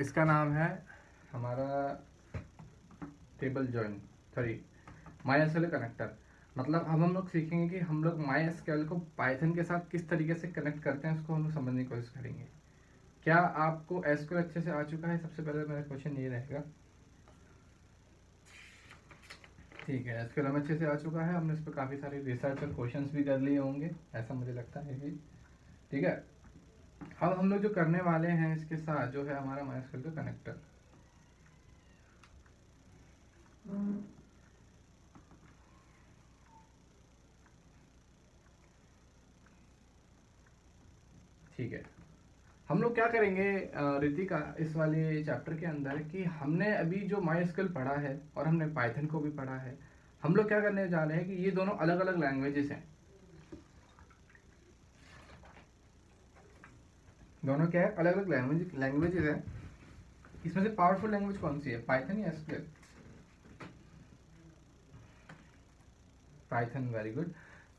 इसका नाम है हमारा table join, sorry, my SQL connector. मतलब अब हम लोग सीखेंगे कि हम लोग माई एसक्यूएल को पाइथन के साथ किस तरीके से कनेक्ट करते हैं, उसको हम लोग समझने की कोशिश करेंगे। क्या आपको एसक्यूएल अच्छे से आ चुका है? सबसे पहले मेरा क्वेश्चन ये रहेगा। ठीक है, एसक्यूएल हमें अच्छे से आ चुका है, हमने इस पर काफ़ी सारे रिसर्च और क्वेश्चंस भी कर लिए होंगे, ऐसा मुझे लगता है कि ठीक है। अब हम लोग जो करने वाले हैं इसके साथ जो है हमारा माई एसक्यूएल का कनेक्टर। ठीक है, हम लोग क्या करेंगे रितिका इस वाले चैप्टर के अंदर कि हमने अभी जो माई एसक्यूएल पढ़ा है और हमने पाइथन को भी पढ़ा है, हम लोग क्या करने जा रहे हैं कि ये दोनों अलग अलग लैंग्वेजेस हैं। दोनों क्या है? अलग अलग लैंग्वेजेस है। इसमें से पावरफुल लैंग्वेज कौन सी है, पाइथन या एसक्यूएल? Python, very good.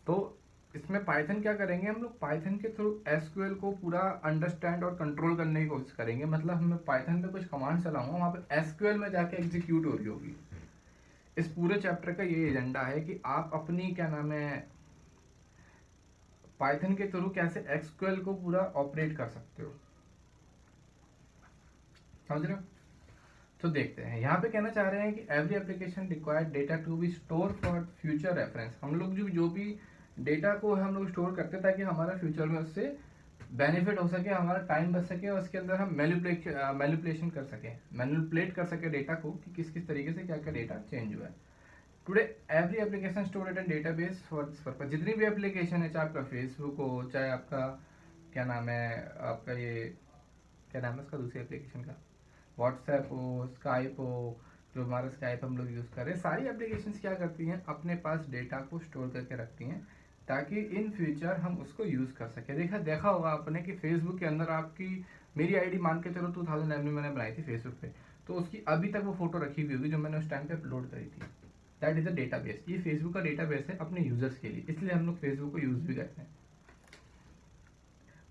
तो इसमें पाइथन क्या करेंगे हम लोग, पाइथन के थ्रू एसक्यूएल को पूरा अंडरस्टैंड और कंट्रोल करने की कोशिश करेंगे। मतलब मैं पाइथन पे कुछ कमांड चलाऊंगा, वहां पे एसक्यूएल में जाके एग्जीक्यूट हो रही होगी। इस पूरे चैप्टर का ये एजेंडा है कि आप अपनी क्या नाम है पाइथन के थ्रू कैसे एसक्यूएल को पूरा ऑपरेट कर सकते हो, समझ रहे हो? तो देखते हैं, यहाँ पे कहना चाह रहे हैं कि every application required data to be store for future reference. हम लोग जो भी डेटा को हम लोग स्टोर करते हैं ताकि हमारा फ्यूचर में उससे बेनिफिट हो सके, हमारा टाइम बच सके और उसके अंदर हम मैनिपुलेशन कर सके, मैनिपुलेट कर सके डेटा को कि किस किस तरीके से क्या क्या डेटा चेंज हुआ है। Today every application stored in database for this purpose. जितनी भी एप्लीकेशन है, चाहे आपका फेसबुक हो, चाहे आपका क्या नाम है, आपका ये क्या नाम है उसका दूसरी एप्लीकेशन का, व्हाट्सएप हो, स्काइप हो, जो हमारा स्काइप हम लोग यूज़ कर रहे हैं, सारी एप्लीकेशंस क्या करती हैं, अपने पास डेटा को स्टोर करके रखती हैं ताकि इन फ्यूचर हम उसको यूज़ कर सकें। देखा होगा आपने कि फेसबुक के अंदर आपकी, मेरी आईडी मान के चलो 2011 में मैंने बनाई थी फेसबुक पे, तो उसकी अभी तक वो फोटो रखी हुई होगी जो मैंने उस टाइम पे अपलोड करी थी। That is a database. ये फेसबुक का डेटाबेस है अपने यूजर्स के लिए, इसलिए हम लोग फेसबुक को यूज़ भी करते हैं।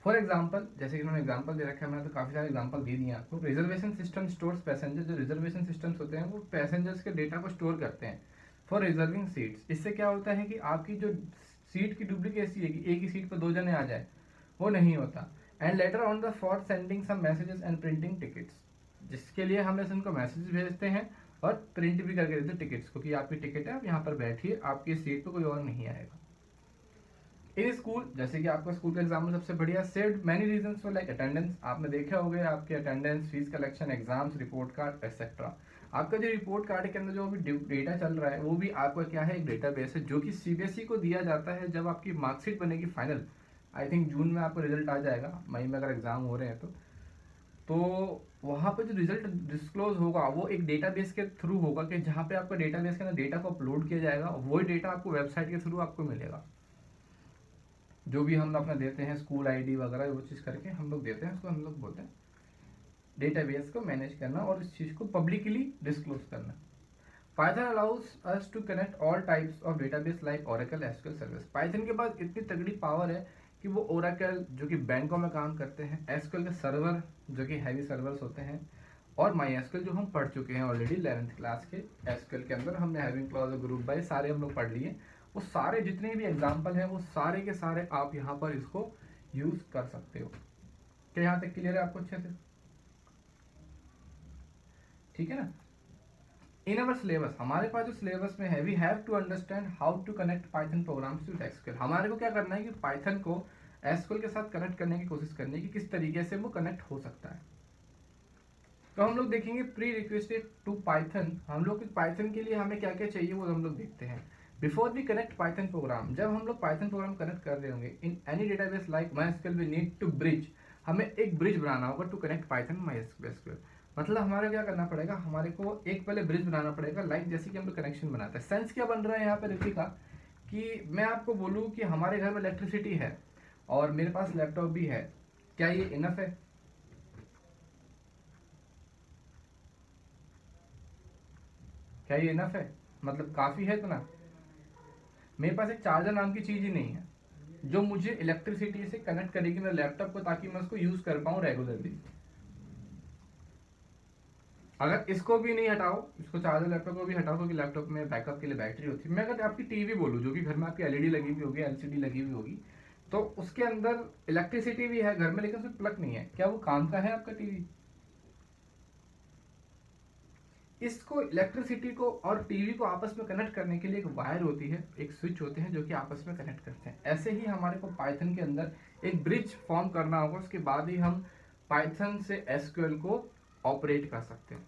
फॉर एग्जाम्पल, जैसे कि उन्होंने एग्जाम्पल दे रखा है, मैंने तो काफी सारे एग्जाम्पल दे दिए आपको। Reservation system stores passenger. जो रिजर्वेशन सिस्टम्स होते हैं वो पैसेंजर्स के डेटा को स्टोर करते हैं फॉर रिजर्विंग सीट्स। इससे क्या होता है कि आपकी जो सीट की डुप्लीकेसी है कि एक ही सीट पर दो जने आ जाए, वो नहीं होता। And later on the for sending some messages and printing tickets, जिसके लिए हम उनको मैसेज भेजते हैं और प्रिंट भी करके देते हैं टिकट्स को कि आपकी टिकट है, आप यहाँ पर बैठिए, आपकी सीट पर कोई और नहीं आएगा। इन स्कूल, जैसे कि आपका स्कूल का एग्जाम्पल सबसे बढ़िया, saved many reasons for like attendance. आपने देखे होंगे आपके attendance, fees collection, exams, report card etcetera. आपका जो रिपोर्ट कार्ड के अंदर जो भी डेटा चल रहा है वो भी आपका क्या है, एक डेटाबेस है जो कि सीबीएसई को दिया जाता है जब आपकी मार्कशीट बनेगी फाइनल। आई थिंक जून में आपको रिजल्ट आ जाएगा, मई में अगर एग्जाम हो रहे हैं तो वहां पर जो रिजल्ट डिस्क्लोज होगा वो एक डेटाबेस के थ्रू होगा कि जहाँ पे आपका डेटाबेस के अंदर डेटा को अपलोड किया जाएगा, वही डेटा आपको वेबसाइट के थ्रू आपको मिलेगा। जो भी हम अपना देते हैं स्कूल आईडी वगैरह वो चीज़ करके हम लोग देते हैं, उसको हम लोग बोलते हैं डेटाबेस को मैनेज करना और इस चीज़ को पब्लिकली डिस्क्लोज करना। Python allows us to connect all types of database like Oracle SQL service. Python के पास इतनी तगड़ी पावर है कि वो ओरेकल जो कि बैंकों में काम करते हैं, एसक्यूएल के सर्वर जो कि हैवी सर्वर्स होते हैं, और माई एसक्यूएल जो हम पढ़ चुके हैं ऑलरेडी 11th क्लास के एसक्यूएल के अंदर, हमने हैविंग क्लॉज और ग्रुप बाय सारे हम लोग पढ़ लिए। वो सारे जितने भी एग्जाम्पल हैं वो सारे के सारे आप यहाँ पर इसको यूज कर सकते हो। क्या यहाँ तक क्लियर है आपको अच्छे से? ठीक है ना? इन अवर सिलेबस, हमारे पास जो सिलेबस में है, we have to understand how to connect Python programs with SQL. हमारे को क्या करना है कि पाइथन को एसक्यूएल के साथ कनेक्ट करने की कोशिश करनी है कि किस तरीके से वो कनेक्ट हो सकता है। तो हम लोग देखेंगे प्री रिक्वेस्टेड टू पाइथन। हम लोग पाइथन के लिए हमें क्या क्या चाहिए वो हम लोग देखते हैं। Before we connect Python program, जब हम लोग पाइथन प्रोग्राम कनेक्ट कर रहे होंगे in any database like MySQL, we need to bridge. हमें एक ब्रिज बनाना होगा टू कनेक्ट पाइथन माईएसक्यूएल। मतलब हमारा क्या करना पड़ेगा, हमारे को एक पहले ब्रिज बनाना पड़ेगा, लाइक जैसे कि हम लोग कनेक्शन बनाते हैं। सेंस क्या बन रहा है यहाँ पे ऋतिका, कि मैं आपको बोलूँ कि हमारे घर में इलेक्ट्रिसिटी है और मेरे पास लैपटॉप भी है, क्या ये इनफ है? क्या ये इनफ है? मतलब काफी है इतना? मेरे पास एक चार्जर नाम की चीज ही नहीं है जो मुझे इलेक्ट्रिसिटी से कनेक्ट करेगी मेरे लैपटॉप को ताकि मैं उसको यूज कर पाऊँ रेगुलरली। अगर इसको भी नहीं हटाओ, इसको चार्जर लैपटॉप को भी हटाओ, क्योंकि लैपटॉप में बैकअप के लिए बैटरी होती है। मैं अगर आपकी टीवी बोलूँ, जो कि घर में आपकी एलईडी लगी हुई होगी, एलसीडी लगी हुई होगी, तो उसके अंदर इलेक्ट्रिसिटी भी है घर में, लेकिन उसमें प्लग नहीं है, क्या वो काम का है आपका टीवी? इसको इलेक्ट्रिसिटी को और टीवी को आपस में कनेक्ट करने के लिए एक वायर होती है, एक स्विच होते हैं जो कि आपस में कनेक्ट करते हैं। ऐसे ही हमारे को पाइथन के अंदर एक ब्रिज फॉर्म करना होगा, उसके बाद ही हम पाइथन से एसक्यूएल को ऑपरेट कर सकते हैं।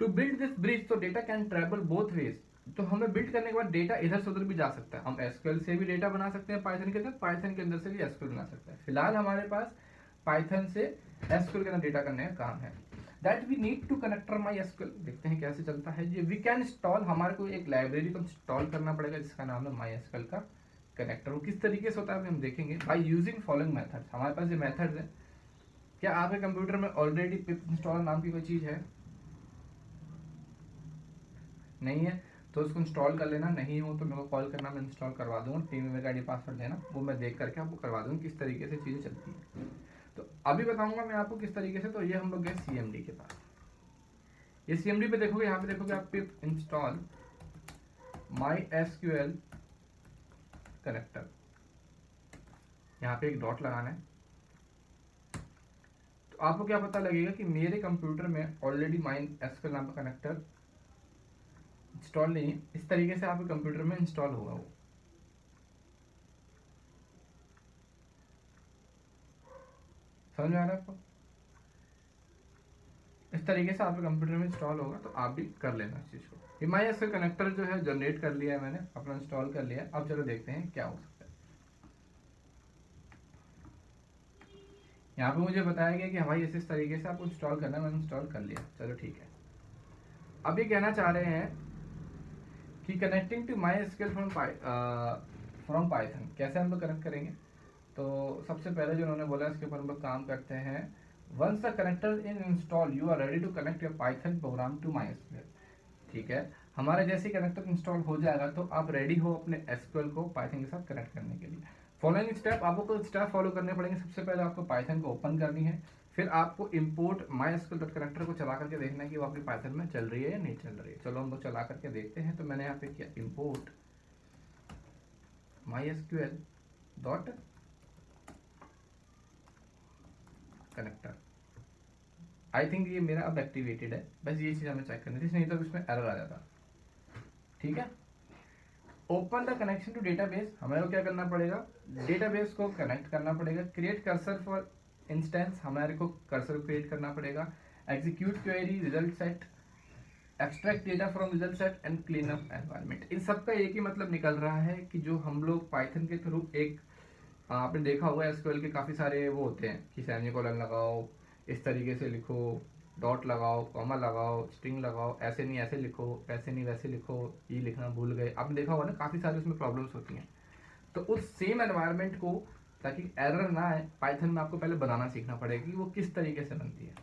टू बिल्ड दिस ब्रिज, तो data can travel both ways, तो हमें बिल्ड करने के बाद डेटा इधर से उधर भी जा सकता है। हम एसक्यूएल से भी डेटा बना सकते हैं पाइथन के अंदर, पाइथन के अंदर से भी एसक्यूएल बना सकते हैं। फिलहाल हमारे पास पाइथन से एसक्यूएल के अंदर डेटा करने का काम है। That we need to connector MySQL, देखते हैं कैसे चलता है ये। वी कैन इंस्टॉल, हमारे को एक लाइब्रेरी को इंस्टॉल करना पड़ेगा जिसका नाम है माई एसक्यूएल का कनेक्टर। वो किस तरीके से होता है हम देखेंगे। बाय यूजिंग फॉलोइंग मेथड्स, हमारे पास ये मेथड्स है। क्या आपके कंप्यूटर में ऑलरेडी पिप इंस्टॉलर नाम की कोई चीज है? नहीं है तो उसको इंस्टॉल कर लेना। नहीं हो तो मेरे को कॉल करना, मैं इंस्टॉल करवा दूंगा। टीम में आईडी पासवर्ड देना, वो मैं देख करके आपको करवा दूंगा किस तरीके से चीज़ें चलती हैं। तो अभी बताऊंगा मैं आपको किस तरीके से। तो ये हम लोग गए सीएमडी के पास। ये सीएमडी पे देखोगे, यहाँ पे देखोगे आप पिप इंस्टॉल माई एसक्यूएल कनेक्टर, यहाँ पे एक डॉट लगाना है। तो आपको क्या पता लगेगा कि मेरे कंप्यूटर में ऑलरेडी माई एसक्यूएल नाम का कनेक्टर इंस्टॉल नहीं है। इस तरीके से आपके कंप्यूटर में इंस्टॉल होगा वो। समझ में आ रहा है आपको? इस तरीके से आपके कंप्यूटर में इंस्टॉल होगा, तो आप भी कर लेना इस चीज़ को। ये माई एसक्यूएल कनेक्टर जो है जनरेट कर लिया है मैंने, अपना इंस्टॉल कर लिया। अब चलो देखते हैं क्या हो सकता है। यहाँ पे मुझे बताया गया कि भाई इस तरीके से आपको इंस्टॉल करना है, मैंने इंस्टॉल कर लिया। चलो ठीक है। अब ये कहना चाह रहे हैं कि connecting to MySQL from Python, कैसे हम लोग कनेक्ट करेंगे। तो सबसे पहले जो उन्होंने बोला इसके ऊपर हम लोग काम करते हैं। Once the connector in install you are ready to connect your Python program to MySQL. ठीक है, हमारे जैसे कनेक्टर इंस्टॉल हो जाएगा तो आप रेडी हो अपने एसक्यूएल को पाइथन के साथ कनेक्ट करने के लिए। फॉलोइंग स्टेप, आपको स्टेप फॉलो करने पड़ेंगे। सबसे पहले आपको पाइथन को ओपन करनी है, फिर आपको import my SQL dot connector को चला करके देखना है कि वो आपकी पाइथन में चल रही है या नहीं चल रही है। चलो हम लोग चला करके देखते हैं। तो मैंने यहाँ पे किया import my SQL dot connector. I think ये मेरा अब एक्टिवेटेड है, बस ये चीज़ हमें चेक करनी थी, नहीं तो इसमें एरर आ जाता। ठीक है, open the connection to database, हमें को क्या करना पड़ेगा, डेटाबेस को कनेक्ट करना पड़ेगा। क्रिएट कर्सर फॉर इंस्टेंस, हमारे को कर्सर क्रिएट करना पड़ेगा। Execute query result set, extract data from result set and clean up environment. इन सबका एक ही मतलब निकल रहा है कि जो हम लोग पाइथन के थ्रू एक, आपने देखा होगा एसक्यूएल के काफ़ी सारे वो होते हैं कि सेमीकोलन लगाओ, इस तरीके से लिखो, डॉट लगाओ, कॉमा लगाओ, स्ट्रिंग लगाओ, ऐसे नहीं ऐसे लिखो, ऐसे नहीं वैसे लिखो, ये लिखना भूल गए। आपने देखा होगा ना, काफ़ी सारे उसमें प्रॉब्लम्स होती हैं। तो उस सेम एनवायरनमेंट को, ताकि एरर ना आए, पाइथन में आपको पहले बनाना सीखना पड़ेगा कि वो किस तरीके से बनती है।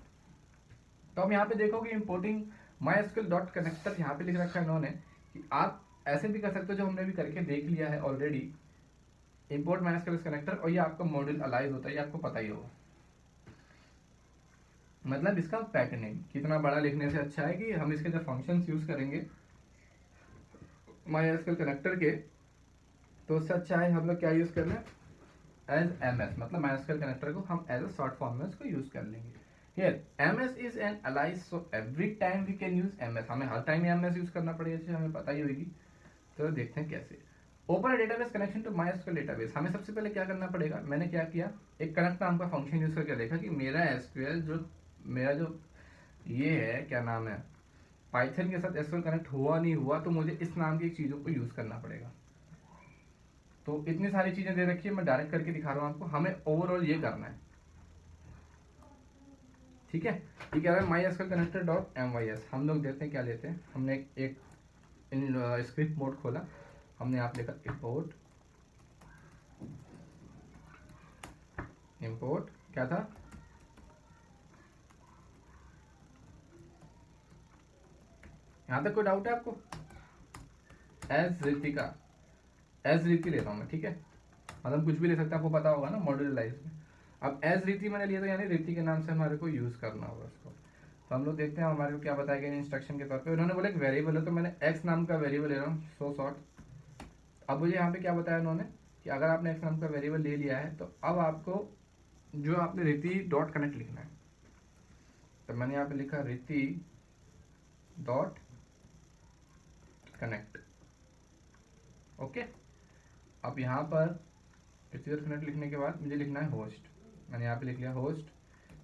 तो हम यहाँ पे देखोगे importing my SQL dot connector, यहाँ पे लिख रखा है इन्होंने कि आप ऐसे भी कर सकते हो, जो हमने भी करके देख लिया है already. Import my SQL connector, और ये आपका मॉड्यूल अलाइज होता है, ये आपको पता ही होगा। मतलब इसका पैटर्निंग कितना बड़ा लिखने से अच्छा है कि हम इसके जब फंक्शंस यूज करेंगे माई एसक्यूएल कनेक्टर के, तो उससे अच्छा है हम लोग क्या यूज कर लें, एज एम एस, मतलब माई एसक्यूएल कनेक्टर को हम एज अ शॉर्ट फॉर्म में उसको यूज कर लेंगे। Here M S is an alias, so every time we can use M S, हमें हर टाइम एम एस यूज करना पड़ेगा, जैसे हमें पता ही होगी। तो देखते हैं कैसे। Open database connection to MySQL database, हमें सबसे पहले क्या करना पड़ेगा, मैंने क्या किया, एक कनेक्ट नाम का फंक्शन यूज करके देखा कि मेरा एसक्यूएल जो, मेरा जो ये है क्या नाम है, पाइथन के साथ एसक्यूएल कनेक्ट हुआ नहीं हुआ, तो मुझे इस नाम की चीज़ों को यूज़ करना पड़ेगा। तो इतनी सारी चीज़ें दे रखी है, मैं डायरेक्ट करके दिखा रहा हूँ आपको, हमें ओवरऑल ये करना है। ठीक है, ये कह रहा है MySQL connector dot M Y S. हम लोग देखते हैं क्या लेते हैं। हमने एक स्क्रिप्ट मोड खोला, हमने यहाँ लिखा इंपोर्ट, इंपोर्ट क्या था, यहाँ तक कोई डाउट है आपको? एज रितिका, एज रीति लेता हूँ मैं, ठीक है, मतलब कुछ भी ले सकते हैं, आपको पता होगा ना मॉड्यूलराइज में। अब एज रीति मैंने लिया था, यानी रीति के नाम से हमारे को यूज करना होगा उसको। तो हम लोग देखते हैं हमारे को क्या बताया गया इंस्ट्रक्शन के तौर पे। उन्होंने बोला एक वेरिएबल है, तो मैंने x नाम का वेरिएबल ले रहा हूँ, सो शॉर्ट। अब मुझे यहाँ पे क्या बताया उन्होंने कि अगर आपने x नाम का वेरिएबल ले लिया है तो अब आपको जो आपने रिति डॉट कनेक्ट लिखना है। तो मैंने यहाँ पे लिखा रिति डॉट कनेक्ट। ओके, अब यहाँ पर रिति डॉट कनेक्ट लिखने के बाद मुझे लिखना है होस्ट। मैंने यहाँ पे लिख लिया होस्ट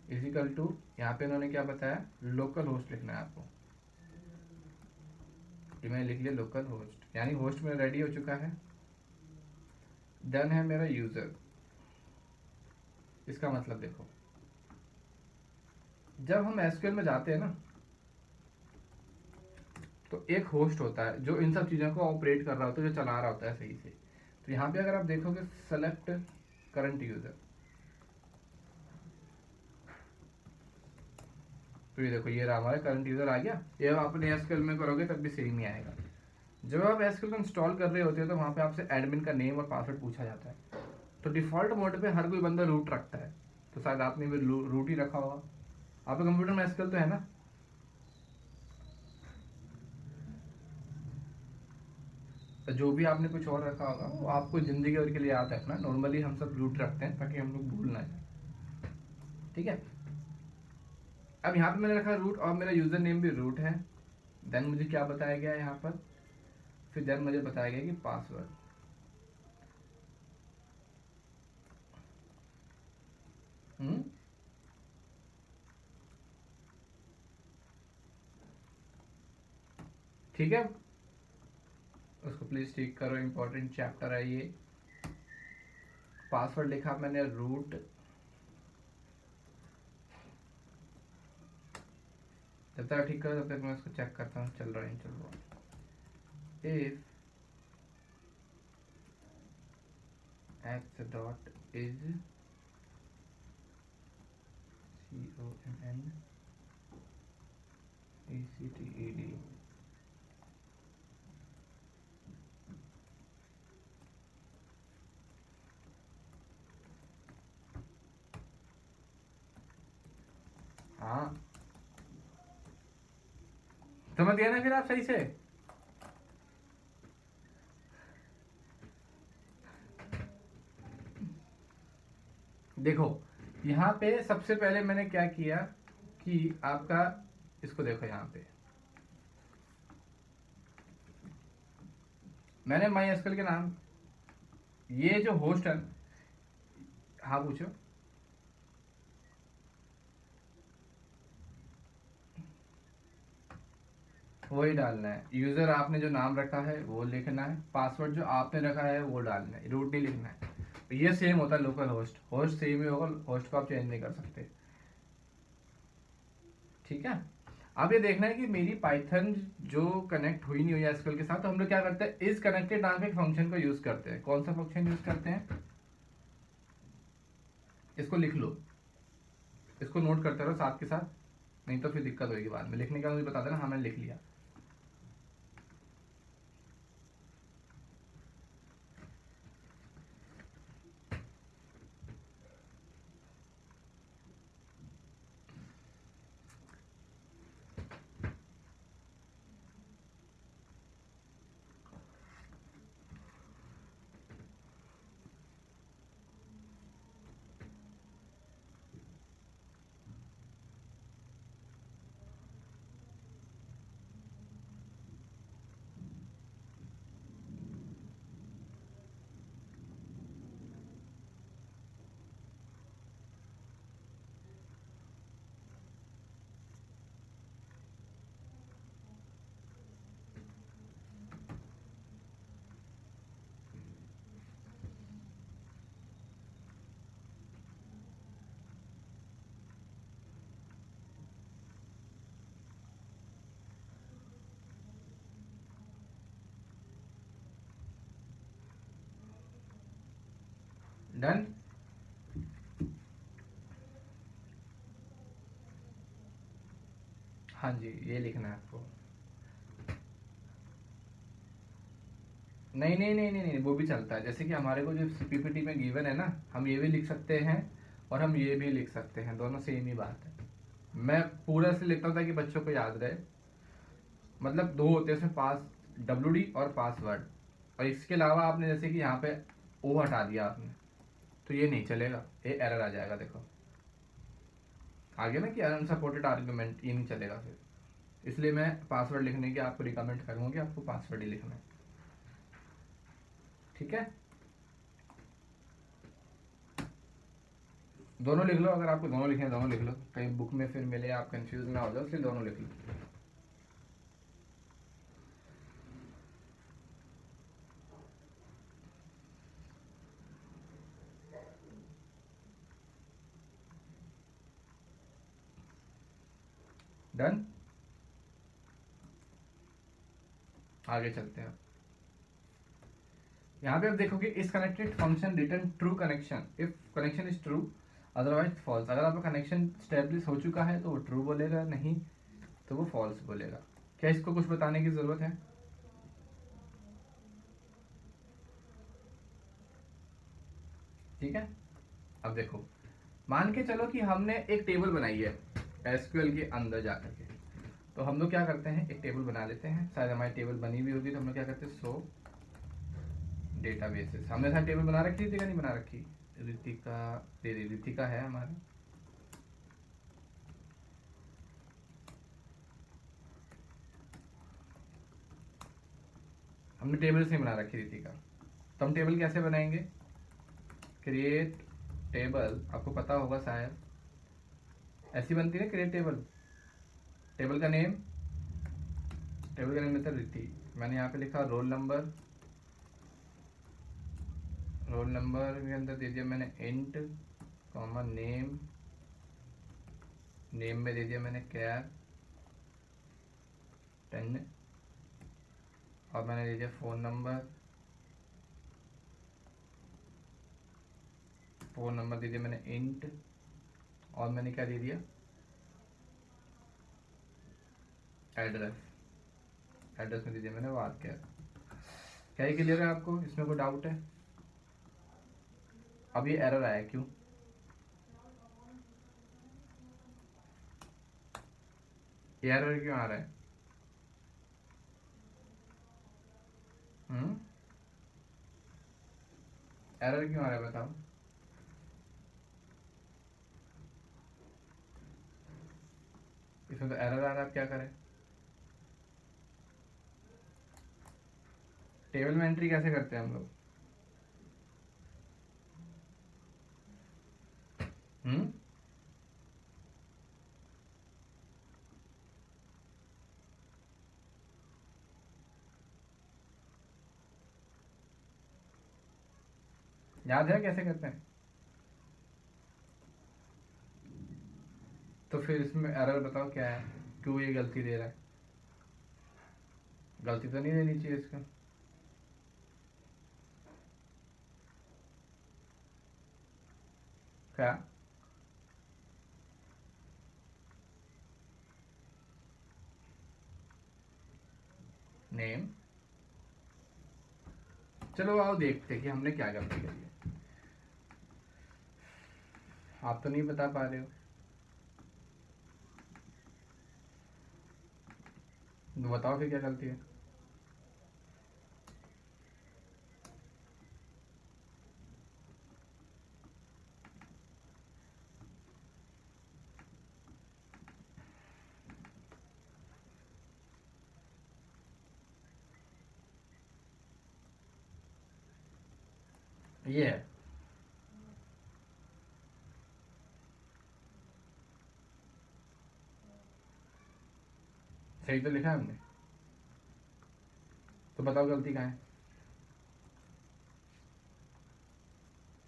इजिकल टू, यहाँ पे इन्होंने क्या बताया, लोकल होस्ट लिखना है आपको। तो मैंने लिख लिया लोकल होस्ट, यानी होस्ट मेरा रेडी हो चुका है। डन है मेरा यूजर। इसका मतलब देखो, जब हम एसक्यूएल में जाते हैं ना, तो एक होस्ट होता है जो इन सब चीज़ों को ऑपरेट कर रहा होता है, जो चला रहा होता है सही से। तो यहाँ पे अगर आप देखोगे सेलेक्ट करंट यूजर, तो ये देखो ये रहा हमारा करंट यूजर आ गया। ये आप अपने एसक्यूएल में करोगे तब भी सेम ही आएगा। जब आप एसक्यूएल को इंस्टॉल कर रहे होते हैं तो वहाँ पे आपसे एडमिन का नेम और पासवर्ड पूछा जाता है। तो डिफॉल्ट मोड पे हर कोई बंदा रूट रखता है, तो शायद आपने भी रूट ही रखा होगा। आपके कंप्यूटर में एसक्यूएल तो है ना? तो जो भी आपने कुछ और रखा होगा वो आपको जिंदगी भर के लिए याद रखना। नॉर्मली हम सब रूट रखते हैं ताकि हम लोग भूल ना जाए, ठीक है। अब यहाँ पे मैंने रखा रूट और मेरा यूजर नेम भी रूट है। देन मुझे क्या बताया गया यहाँ पर, फिर देन मुझे बताया गया कि पासवर्ड। ठीक है, उसको प्लीज ठीक करो, इंपॉर्टेंट चैप्टर है ये। पासवर्ड लिखा मैंने रूट, जब तक ठीक करो तब तक मैं उसको चेक करता हूँ चल रहा है नहीं चल रहा। If x dot is CONNECTED, हाँ समझ गया ना फिर आप सही से। देखो यहाँ पे सबसे पहले मैंने क्या किया कि आपका इसको देखो, यहाँ पे मैंने माई एसक्यूएल के नाम, ये जो होस्ट है, हाँ पूछो। वही डालना है, यूजर आपने जो नाम रखा है वो लिखना है, पासवर्ड जो आपने रखा है वो डालना है, रूट नहीं लिखना है। तो ये सेम होता है लोकल होस्ट, होस्ट सेम ही होगा, होस्ट को आप चेंज नहीं कर सकते, ठीक है। अब ये देखना है कि मेरी पाइथन जो कनेक्ट हुई नहीं हुई एसक्यूएल के साथ, तो हम लोग क्या करते हैं, इस कनेक्टेड नाम के फंक्शन को यूज करते हैं। कौन सा फंक्शन यूज करते हैं, इसको लिख लो, इसको नोट करते रहो साथ के साथ, नहीं तो फिर दिक्कत होगी बाद में। लिखने का मुझे बता देना, हाँ मैंने लिख लिया। डन। हाँ जी, ये लिखना है आपको। नहीं नहीं नहीं नहीं नहीं, वो भी चलता है। जैसे कि हमारे को जो पीपीटी में गिवन है ना, हम ये भी लिख सकते हैं और हम ये भी लिख सकते हैं, दोनों सेम ही बात है। मैं पूरा से लिखता हूँ ताकि बच्चों को याद रहे। मतलब दो होते हैं इसमें, पास WD और पासवर्ड। और इसके अलावा आपने जैसे कि यहाँ पे ओ हटा दिया आपने, तो ये नहीं चलेगा, ये एरर आ जाएगा। देखो आगे ना कि अनसपोर्टेड आर्गुमेंट, ये नहीं चलेगा फिर। इसलिए मैं पासवर्ड लिखने की आपको रिकमेंड करूँगा कि आपको पासवर्ड ही लिखना है। ठीक है, दोनों लिख लो, अगर आपको दोनों लिखने हैं दोनों लिख लो, कहीं बुक में फिर मिले आप कंफ्यूज ना हो जाओ, इसलिए दोनों लिख लो। डन, आगे चलते हैं। यहाँ पे आप देखोगे इस connected function return true connection if connection is true, otherwise false. अगर आपका कनेक्शन स्टेब्लिश हो चुका है तो वो ट्रू बोलेगा, नहीं तो वो फॉल्स बोलेगा। क्या इसको कुछ बताने की जरूरत है? ठीक है, अब देखो, मान के चलो कि हमने एक टेबल बनाई है एसक्यूएल के अंदर जाकर के। तो हम लोग क्या करते हैं, एक टेबल बना लेते हैं, शायद हमारी टेबल बनी हुई होगी, तो हम लोग क्या करते हैं, सो डेटाबेसेस। हमने शायद टेबल बना रखी थी, नहीं बना रखी? रितिका, दे रितिका है हमारा। हमने टेबल से बना रखी रितिका। तो हम टेबल कैसे बनाएंगे? क्रिएट टेबल, आपको पता होगा शायद, ऐसी बनती है क्रिएट टेबल। टेबल का नेम, टेबल का नेम लेता है रिति। मैंने यहाँ पे लिखा रोल नंबर, रोल नंबर के अंदर दे दिया मैंने इंट कॉमा नेम, नेम में दे दिया मैंने कैर 10, और मैंने दे दिया फ़ोन नंबर, फ़ोन नंबर दे दिया मैंने इंट, और मैंने क्या दे दिया, एड्रेस, एड्रेस में दे दिया मैंने वारकेर। क्या ही क्लियर है आपको, इसमें कोई डाउट है? अब ये एरर आया क्यों? ये एरर क्यों आ रहा है? एरर क्यों आ रहा है बताओ? इसमें तो एरर आ रहा है, आप क्या करें? टेबल में एंट्री कैसे करते हैं हम लोग? हम्म, याद है कैसे करते हैं? तो फिर इसमें एरर बताओ क्या है, क्यों ये गलती दे रहा है? गलती तो नहीं देनी चाहिए इसका। क्या? नेम, चलो आओ देखते हैं कि हमने क्या गलती करी है। आप तो नहीं बता पा रहे हो, तो बताओ फिर क्या गलती है। ये है, सही तो लिखा है हमने, तो बताओ गलती कहाँ है?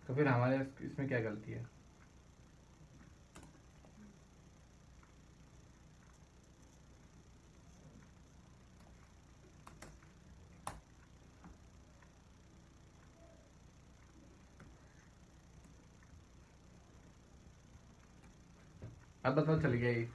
तो फिर हमारे इसमें क्या गलती है? अब बताओ, चल गया ये।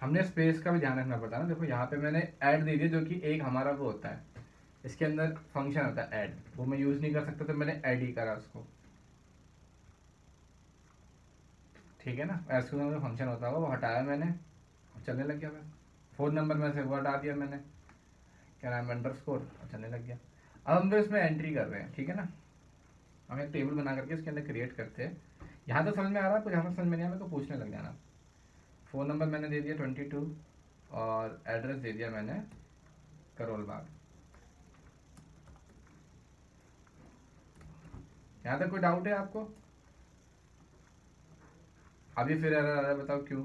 हमने स्पेस का भी ध्यान रखना पड़ता है ना। देखो यहाँ पे मैंने ऐड दे दिया, जो कि एक हमारा वो होता है, इसके अंदर फंक्शन होता है ऐड, वो मैं यूज नहीं कर सकता, तो मैंने ऐड ही करा उसको, ठीक है ना। ऐसे में फंक्शन होता है वो हटाया मैंने, चलने लग गया मैं। फोन नंबर में से वो हटा दिया मैंने, क्या नाम है, अंडरस्कोर, चलने लग गया। अब हम लोग इसमें एंट्री कर रहे हैं, ठीक है ना। हम एक टेबल बना करके इसके अंदर क्रिएट करते हैं। यहाँ तो समझ में आ रहा है, कुछ यहाँ पर समझ में नहीं आ रहा तो पूछने लग जाना। फ़ोन नंबर मैंने दे दिया 22 और एड्रेस दे दिया मैंने करोल बाग। यहाँ तक कोई डाउट है आपको? अभी फिर एरर आ रहा है, बताओ क्यों?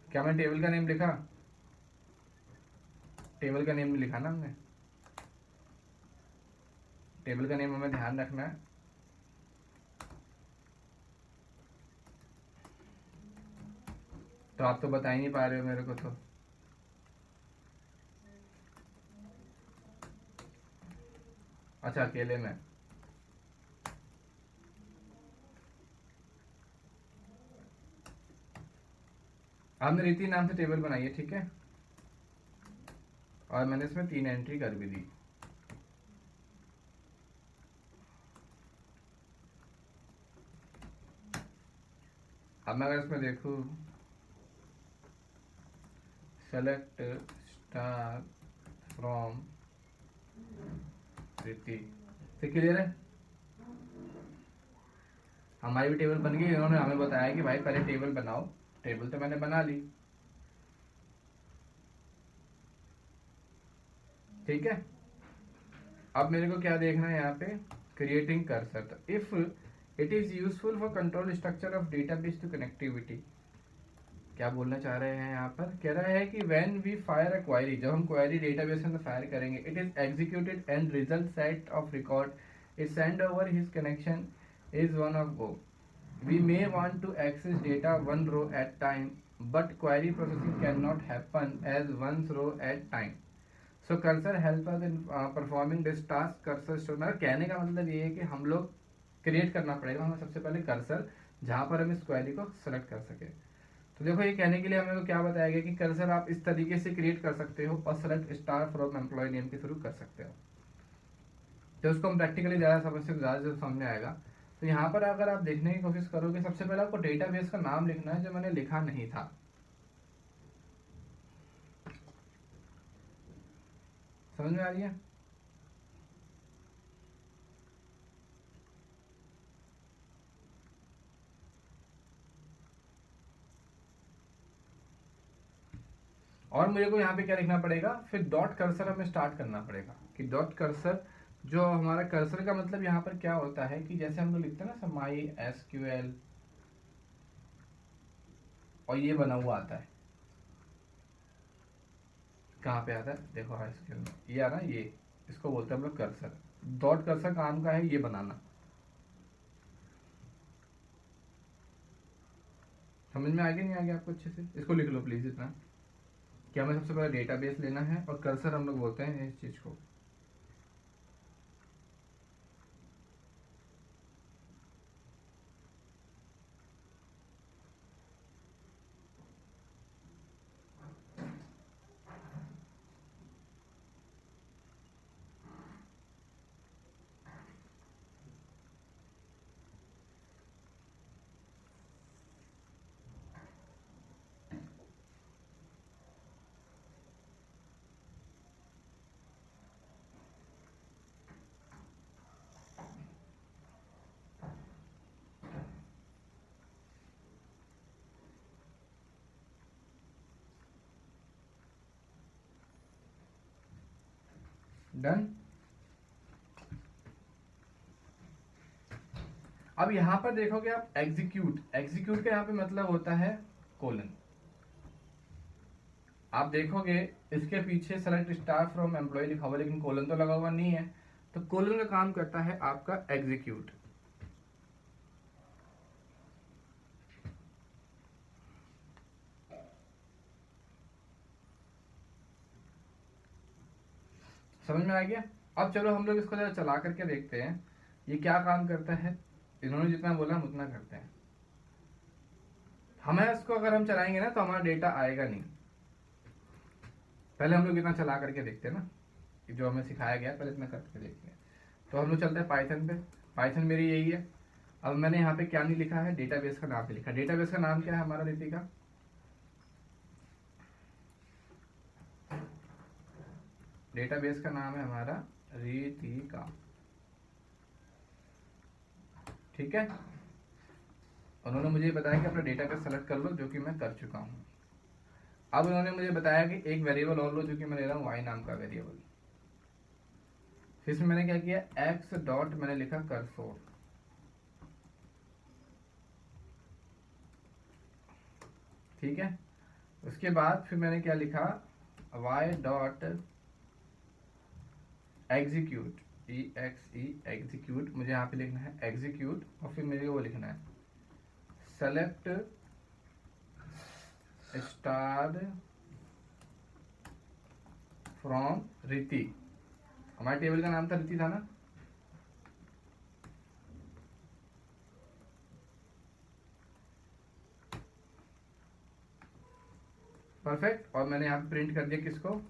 क्या मैं टेबल का नेम लिखा? टेबल का नेम भी लिखा ना हमने, टेबल का नेम हमें ध्यान रखना है। तो आप तो बता ही नहीं पा रहे हो मेरे को तो। अच्छा, अकेले में। आपने रीति नाम से टेबल बनाई है, ठीक है, और मैंने इसमें 3 एंट्री कर भी दी। अब मैं अगर इसमें देखूं, सेलेक्ट स्टार फ्रॉम रीति, तो क्लियर है, हमारी भी टेबल बन गई। इन्होंने हमें बताया कि भाई पहले टेबल बनाओ, टेबल तो मैंने बना ली, ठीक है। अब मेरे को क्या देखना है यहाँ पे, क्रिएटिंग कर्सर। तो if it is useful for control structure of database to connectivity, क्या बोलना चाह रहे हैं यहाँ पर, कह रहा है कि when we fire a query, जब हम क्वेरी डेटाबेस में फायर करेंगे, it is executed and result set of record is send over his connection is one of go. We may want to access data one row at time, but query processing cannot happen as one row at time. So cursor help us in performing this task. Cursor store, मतलब कहने का मतलब ये है कि हम लोग create करना पड़ेगा हमें सबसे पहले कर्सर, जहाँ पर हम इस क्वेरी को सेलेक्ट कर सके। तो देखो ये कहने के लिए हमें को क्या बताया गया कि कर्सर आप इस तरीके से क्रिएट कर सकते हो और select star from employ name के थ्रू कर सकते हो। तो उसको हम प्रैक्टिकली ज़्यादा समझते तो ज़्यादा सामने आएगा। तो यहाँ पर अगर आप देखने की कोशिश करोगे, सबसे पहले आपको डेटाबेस का नाम लिखना है, जो मैंने लिखा नहीं था। समझ में आ रही है? और मेरे को यहाँ पे क्या लिखना पड़ेगा, फिर डॉट कर्सर हमें स्टार्ट करना पड़ेगा कि डॉट कर्सर, जो हमारा कर्सर का मतलब यहाँ पर क्या होता है कि जैसे हम लोग लिखते हैं ना माई एसक्यूएल, और ये बना हुआ आता है, कहाँ पे आता है देखो, एसक्यूएल में ये आ रहा है, ये इसको बोलते हैं हम लोग कर्सर। डॉट कर्सर काम का है ये बनाना। समझ में आ गया नहीं आ गया आपको अच्छे से? इसको लिख लो प्लीज इतना, कि हमें सबसे पहले डेटाबेस लेना है और कर्सर हम लोग बोलते हैं इस चीज को। डन। अब यहाँ पर देखोगे आप एग्जीक्यूट, एग्जीक्यूट का यहाँ पे मतलब होता है कोलन। आप देखोगे इसके पीछे सेलेक्ट स्टार फ्रॉम एम्प्लॉय लिखा हुआ, लेकिन कोलन तो लगा हुआ नहीं है। तो कोलन का काम करता है आपका एग्जीक्यूट। समझ में आ गया? अब चलो हम लोग इसको जरा चला करके देखते हैं ये क्या काम करता है। इन्होंने जितना बोला हम उतना करते हैं। हमें इसको अगर हम चलाएंगे ना तो हमारा डेटा आएगा नहीं। पहले हम लोग इतना चला करके देखते हैं ना, जो हमें सिखाया गया पहले इतना करके देखते हैं। तो हम लोग चलते हैं पाइथन पे। पाइथन मेरी यही है। अब मैंने यहाँ पे क्या नहीं लिखा है, डेटाबेस का नाम पे लिखा। डेटाबेस का नाम क्या है हमारा रीति का? डेटाबेस का नाम है हमारा रीतिका। ठीक है, उन्होंने मुझे बताया कि अपना डेटाबेस सेलेक्ट कर लो, जो कि मैं कर चुका हूँ। अब उन्होंने मुझे बताया कि एक वेरिएबल और लो, जो कि मैं ले रहा हूँ वाई नाम का वेरिएबल। फिर इसमें मैंने क्या किया, एक्स डॉट मैंने लिखा कर्सर। ठीक है, उसके बाद फिर मैंने क्या लिखा, वाई डॉट एग्जीक्यूट, ई एक्स ई एग्जीक्यूट, मुझे यहाँ पे लिखना है एग्जीक्यूट। और फिर मेरे वो लिखना है सेलेक्ट स्टार फ्रॉम रीति। हमारे टेबल का नाम था रीति था ना। परफेक्ट। और मैंने यहाँ पे प्रिंट कर दिया किसको,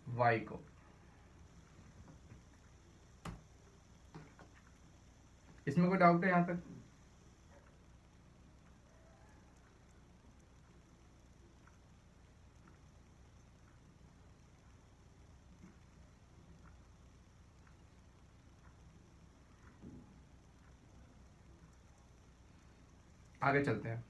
वाई को। इसमें कोई डाउट है यहाँ तक? आगे चलते हैं।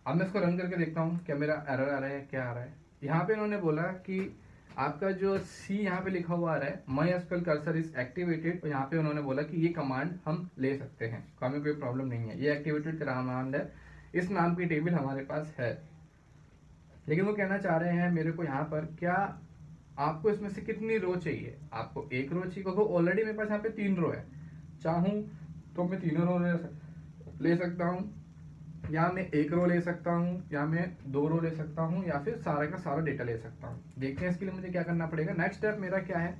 अब मैं इसको रन करके देखता हूँ क्या मेरा एरर आ रहा है, क्या आ रहा है। यहाँ पे इन्होंने बोला कि आपका जो सी यहाँ पे लिखा हुआ आ रहा है, my SQL cursor is activated. और यहाँ पे उन्होंने बोला कि ये कमांड हम ले सकते हैं, हमें कोई प्रॉब्लम नहीं है, ये एक्टिवेटेड कमांड है, इस नाम की टेबल हमारे पास है। लेकिन वो कहना चाह रहे हैं मेरे को यहाँ पर, क्या आपको इसमें से कितनी रो चाहिए? आपको एक रो चाहिए, क्योंकि ऑलरेडी मेरे पास यहाँ पे 3 रो है। चाहूँ तो मैं तीनों रो ले सकता हूँ, या मैं एक रो ले सकता हूँ, या मैं 2 रो ले सकता हूँ, या फिर सारा का सारा डेटा ले सकता हूँ। देखते हैं इसके लिए मुझे क्या करना पड़ेगा। नेक्स्ट स्टेप मेरा क्या है,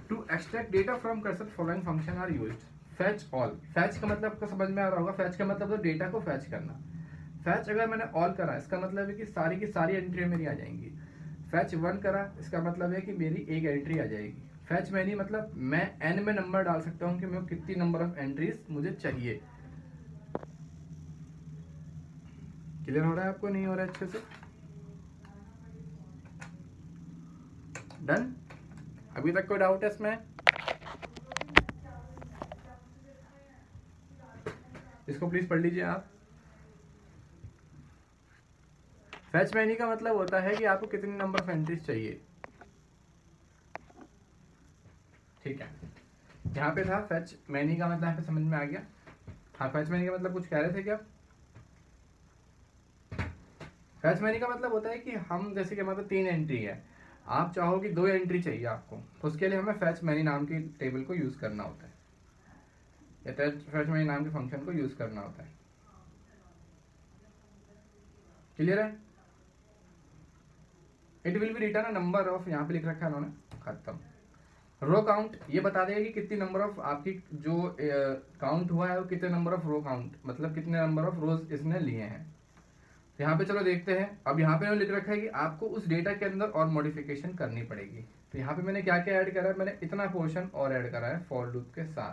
to extract data from cursor following function are used. Fetch all. Fetch का मतलब आपको समझ में आ रहा होगा, फैच का मतलब तो डेटा को फैच करना। फैच अगर मैंने ऑल करा, इसका मतलब है कि सारी की सारी एंट्री मेरी आ जाएंगी। फैच 1 करा, इसका मतलब है कि मेरी एक एंट्री आ जाएगी। फैच मैनी मतलब मैं एन में नंबर डाल सकता हूँ कि मैं कितनी नंबर ऑफ एंट्रीज मुझे चाहिए। क्लियर हो रहा है आपको, नहीं हो रहा है अच्छे से? डन? अभी तक कोई डाउट है इसमें? इसको प्लीज पढ़ लीजिए आप। फैच मैनी का मतलब होता है कि आपको कितनी नंबर ऑफ एंट्रीज चाहिए। ठीक है, यहाँ पे था फैच मैनी का मतलब, यहाँ पे समझ में आ गया। हाँ, फैच मैनी का मतलब कुछ कह रहे थे क्या? फैच मैनी का मतलब होता है कि हम जैसे कि मतलब 3 एंट्री है, आप चाहो कि 2 एंट्री चाहिए आपको, तो उसके लिए हमें फैच मैनी नाम की टेबल को यूज करना होता है, या फैच मैनी नाम के फंक्शन को यूज करना होता है। क्लियर है? It will be return a number of, यहाँ पे लिख रखा है उन्होंने, खत्म। रो काउंट ये बता देगा कि कितनी नंबर ऑफ आपकी जो काउंट हुआ है वो कितने नंबर ऑफ रो काउंट, मतलब कितने नंबर ऑफ रोज इसने लिए हैं। तो यहाँ पे चलो देखते हैं। अब यहाँ पे लिख रखा है कि आपको उस डेटा के अंदर और मॉडिफिकेशन करनी पड़ेगी। तो यहाँ पे मैंने क्या क्या ऐड करा है, मैंने इतना पोर्शन और ऐड करा है फॉर लूप के साथ।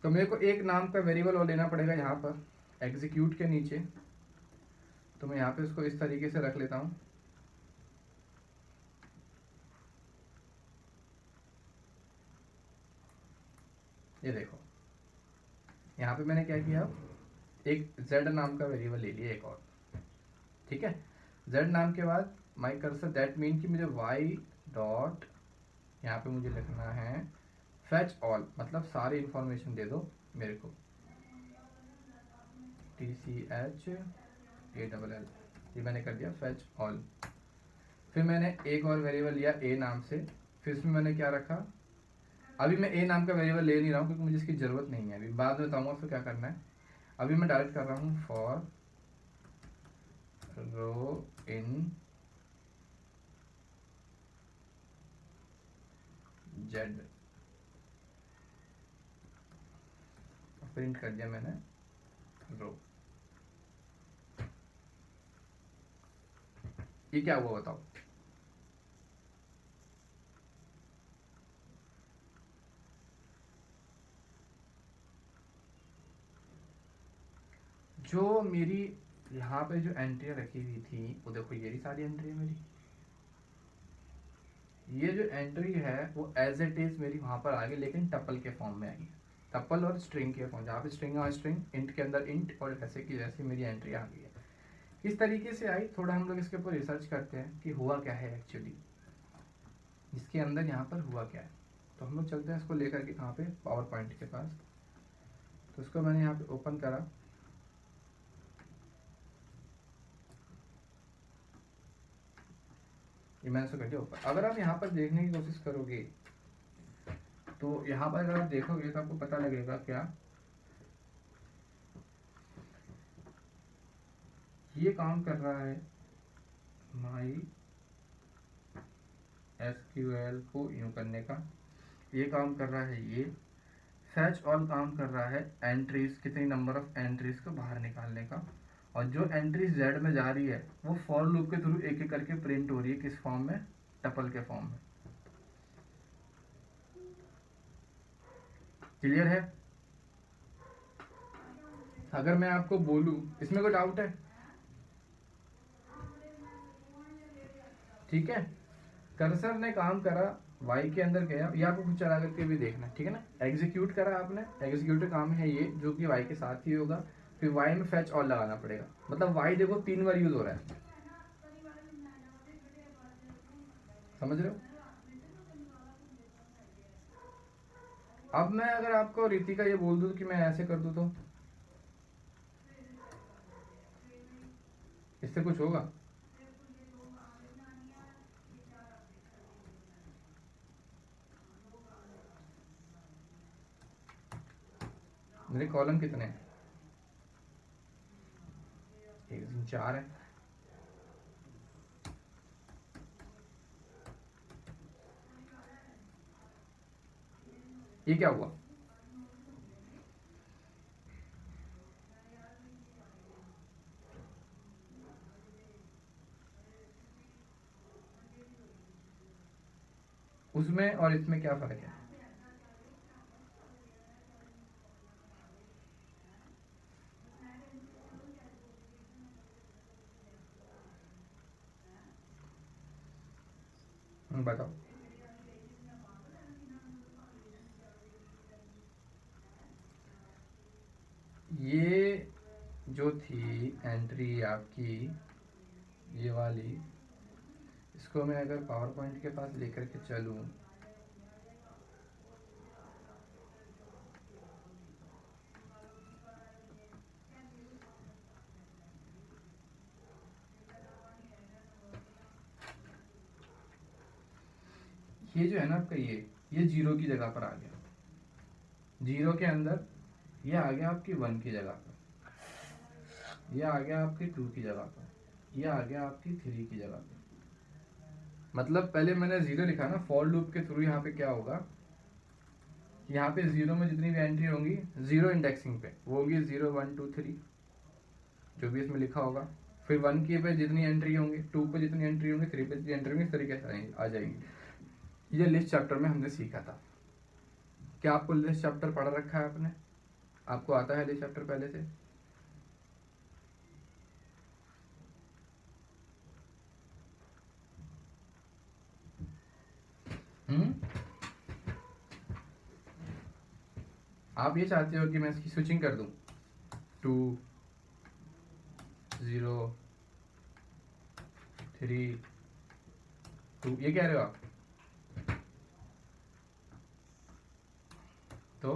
तो मेरे को एक नाम का वेरिएबल और लेना पड़ेगा यहाँ पर एग्जीक्यूट के नीचे। तो मैं यहाँ पे उसको इस तरीके से रख लेता हूँ। ये देखो, यहाँ पे मैंने क्या किया, एक z नाम का वेरिएबल ले लिया एक और। ठीक है, z नाम के बाद माई कर्सर, दैट मीन कि मुझे y डॉट, यहाँ पे मुझे लिखना है फैच ऑल, मतलब सारी इंफॉर्मेशन दे दो मेरे को, TCHALL, ये मैंने कर दिया फैच ऑल। फिर मैंने एक और वेरिएबल लिया a नाम से। फिर इसमें मैंने क्या रखा, अभी मैं a नाम का वेरिएबल ले नहीं रहा हूँ क्योंकि मुझे इसकी ज़रूरत नहीं है, अभी बाद में बताऊँगा उसको क्या करना है। अभी मैं डायरेक्ट कर रहा हूँ for row in Z. Print कर दिया मैंने रो। ये क्या हुआ बताओ? जो मेरी यहाँ पे जो एंट्री रखी हुई थी वो देखो, ये भी सारी एंट्री है मेरी। ये जो एंट्री है वो एज इट इज मेरी वहां पर आ गई, लेकिन टपल के फॉर्म में आई है। टपल और स्ट्रिंग के फॉर्म, जहाँ पे स्ट्रिंग और स्ट्रिंग, इंट के अंदर इंट, और ऐसे की जैसे मेरी एंट्री आ गई है। किस तरीके से आई, थोड़ा हम लोग इसके ऊपर रिसर्च करते हैं कि हुआ क्या है एक्चुअली, इसके अंदर यहाँ पर हुआ क्या है। तो हम लोग चलते हैं इसको लेकर के कहाँ पे, पावर पॉइंट के पास। तो इसको मैंने यहाँ पे ओपन करा। ये मैंने इसको कर दिया ऊपर। अगर आप यहाँ पर देखने की कोशिश करोगे तो यहाँ पर अगर आप देखोगे तो आपको पता लगेगा क्या, ये काम कर रहा है माई एसक्यूएल को यूं करने का, ये काम कर रहा है ये फैच ऑल काम कर रहा है एंट्रीज, कितनी नंबर ऑफ एंट्रीज को बाहर निकालने का। और जो एंट्रीज जेड में जा रही है वो फॉर लूप के थ्रू एक एक करके प्रिंट हो रही है, किस फॉर्म में, टपल के फॉर्म में। क्लियर है? अगर मैं आपको बोलूं, इसमें कोई डाउट है? ठीक है, कर्सर ने काम करा, वाई के अंदर गया, ये आपको कुछ चला करके भी देखना, ठीक है ना। एग्जीक्यूट करा आपने, एग्जीक्यूट काम है ये, जो कि वाई के साथ ही होगा। फिर वाई में फैच ऑल लगाना पड़ेगा, मतलब वाई देखो 3 बार यूज हो रहा है, समझ रहे हो? अब मैं अगर आपको रीति का ये बोल दूं कि मैं ऐसे कर दूं तो इससे कुछ होगा? मेरे कॉलम कितने हैं? 1 3 4 है। ये क्या हुआ? उसमें और इसमें क्या फर्क है? बताओ। ये जो थी एंट्री आपकी, ये वाली, इसको मैं अगर पावर पॉइंट के पास लेकर के चलूं, ये जो है ना आपका, ये जीरो की जगह पर आ गया, जीरो के अंदर ये आ गया आपकी 1 की जगह पर, ये आ गया आपकी 2 की जगह पर, ये आ गया आपकी 3 की जगह पर। मतलब पहले मैंने जीरो लिखा ना, फॉर लूप के थ्रू यहाँ पे क्या होगा, यहाँ पे जीरो में जितनी भी एंट्री होंगी जीरो इंडेक्सिंग पे वो होगी 0 1 2 3, जो भी इसमें लिखा होगा। फिर 1 के पे जितनी एंट्री होंगी, 2 पे जितनी एंट्री होंगी, 3 पे जितनी एंट्री होंगी, इस तरीके से आ जाएगी। ये लिस्ट चैप्टर में हमने सीखा था। क्या आपको लिस्ट चैप्टर पढ़ रखा है आपने? आपको आता है लिस्ट चैप्टर पहले से? हम्म, आप ये चाहते हो कि मैं इसकी स्विचिंग कर दूं, 2 0 3 2, ये कह रहे हो आप? तो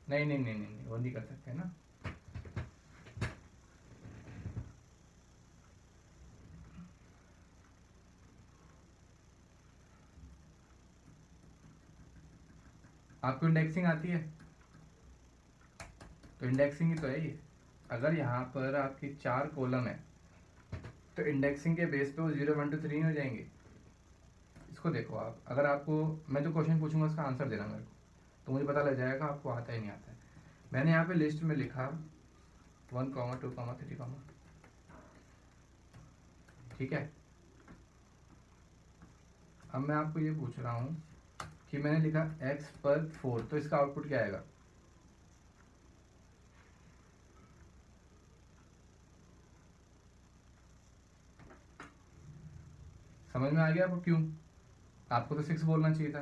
नहीं नहीं नहीं नहीं, वो नहीं कर सकते ना। आपको इंडेक्सिंग आती है? तो इंडेक्सिंग ही तो है ये। अगर यहाँ पर आपकी 4 कॉलम है तो इंडेक्सिंग के बेस पे वो 0 1 2 3 हो जाएंगे। इसको देखो आप, अगर आपको मैं जो क्वेश्चन पूछूंगा उसका आंसर देना मेरे को, तो मुझे पता लग जाएगा आपको आता है नहीं आता है। मैंने यहाँ पे लिस्ट में लिखा 1 2 3, ठीक है। अब मैं आपको ये पूछ रहा हूँ कि मैंने लिखा x पर 4, तो इसका आउटपुट क्या आएगा? समझ में आ गया आपको क्यों? आपको तो 6 बोलना चाहिए था।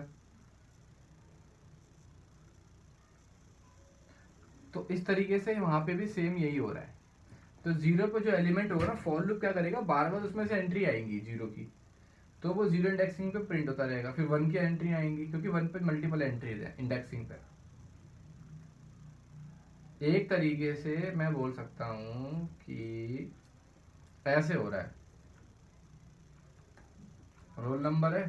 तो इस तरीके से वहां पे भी सेम यही हो रहा है। तो 0 पे जो एलिमेंट होगा ना, फॉर लूप क्या करेगा, बार बार उसमें से एंट्री आएंगी 0 की, तो वो 0 इंडेक्सिंग पे प्रिंट होता रहेगा। फिर 1 की एंट्री आएंगी, क्योंकि 1 पे मल्टीपल एंट्रीज है इंडेक्सिंग पे। एक तरीके से मैं बोल सकता हूँ कि ऐसे हो रहा है। रोल नंबर है,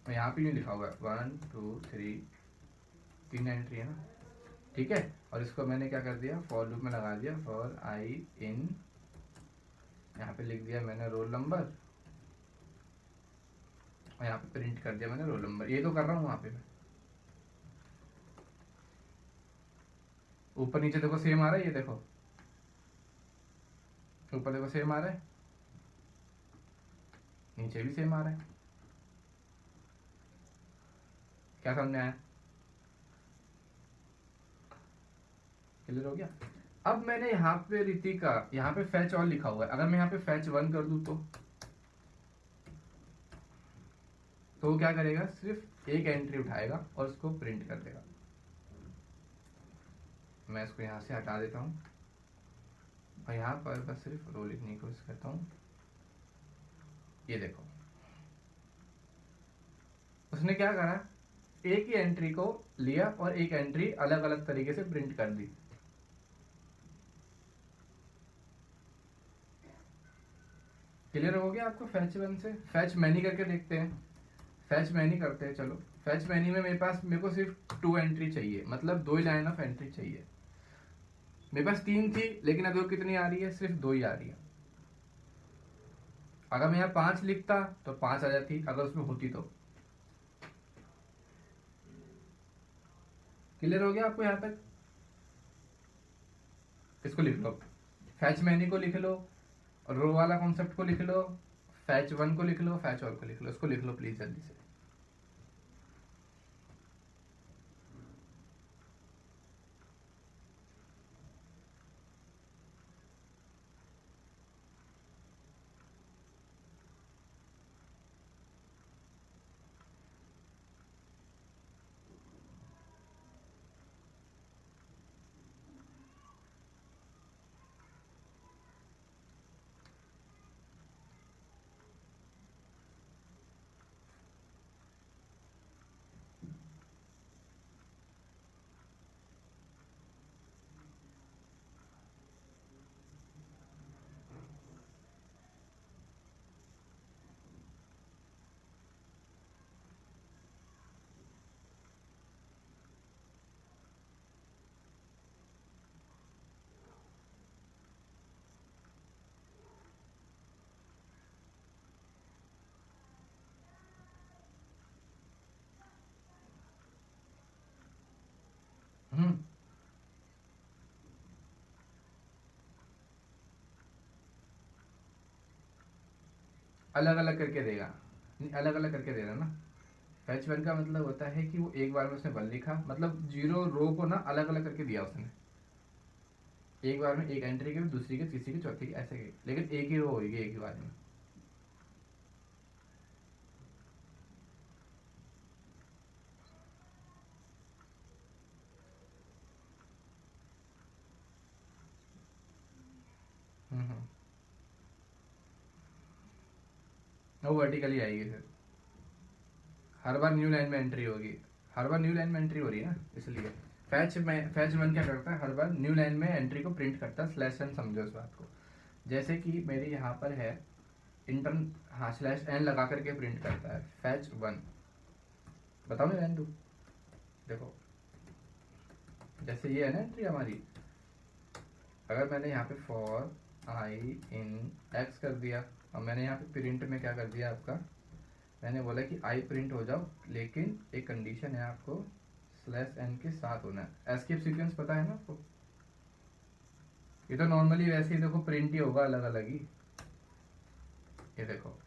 यहाँ पे नहीं लिखा होगा 1 2 3, 3 एंट्री है ना, ठीक है। और इसको मैंने क्या कर दिया, फॉर लूप में लगा दिया, फॉर आई इन, यहाँ पे लिख दिया मैंने रोल नंबर, और यहाँ पे प्रिंट कर दिया मैंने रोल नंबर। ये तो कर रहा हूँ वहाँ पे मैं। ऊपर नीचे देखो सेम आ रहा है, ये देखो ऊपर देखो सेम आ रहा है, नीचे भी सेम आ रहा है। क्या समझ में आया? क्लियर हो गया? अब मैंने यहाँ पे रितिका, यहाँ पे फैच ऑल लिखा हुआ है, अगर मैं यहाँ पे फैच 1 कर दूं तो वो क्या करेगा, सिर्फ एक एंट्री उठाएगा और उसको प्रिंट कर देगा। मैं इसको यहाँ से हटा देता हूँ और यहाँ पर बस सिर्फ रो लिखने की कोशिश करता हूँ। ये देखो उसने क्या करा, एक ही एंट्री को लिया और एक एंट्री अलग अलग तरीके से प्रिंट कर दी। क्लियर हो गया आपको? फैच 1 से फैच मैनी करके देखते हैं। फैच मैनी करते हैं, चलो। फैच मैनी में मेरे को सिर्फ 2 एंट्री चाहिए, मतलब 2 ही लाइन ऑफ एंट्री चाहिए। मेरे पास 3 थी, लेकिन अब वो कितनी आ रही है, सिर्फ 2 ही आ रही है। अगर मैं यहाँ 5 लिखता तो 5 आ जाती, अगर उसमें होती तो। क्लियर हो गया आपको यहाँ तक? इसको लिख लो, फैच मैनी को लिख लो, रो वाला कॉन्सेप्ट को लिख लो, फैच 1 को लिख लो, फैच ऑल को लिख लो। इसको लिख लो प्लीज जल्दी से। हम्म अलग अलग करके देगा, नहीं अलग अलग करके दे रहा ना। फैच 1 का मतलब होता है कि वो एक बार में उसने 1 लिखा, मतलब 0 रो को ना अलग अलग करके दिया उसने। एक बार में एक एंट्री के, दूसरी के, तीसरी के, चौथी के, ऐसे के, लेकिन एक ही रो होगी एक ही बार में। हम्म, वो वर्टिकली आएगी फिर, हर बार न्यू लाइन में एंट्री होगी, हर बार न्यू लाइन में एंट्री हो रही है ना, इसलिए फैच 1 क्या करता है, हर बार न्यू लाइन में एंट्री को प्रिंट करता है। स्लैश एन, समझो इस बात को। जैसे कि मेरे यहाँ पर है इंटर्न, हाँ स्लैश एन लगा करके प्रिंट करता है फैच 1। बताओ मैं लाइन दू, देखो जैसे ये है ना एंट्री हमारी, अगर मैंने यहाँ पे फॉर आई इन एक्स कर दिया और मैंने यहाँ पे प्रिंट में क्या कर दिया आपका, मैंने बोला कि आई प्रिंट हो जाओ, लेकिन एक कंडीशन है, आपको स्लैश एन के साथ होना है। एस्केप सीक्वेंस पता है ना आपको? ये तो नॉर्मली वैसे ही देखो प्रिंट ही होगा अलग अलग ही, ये देखो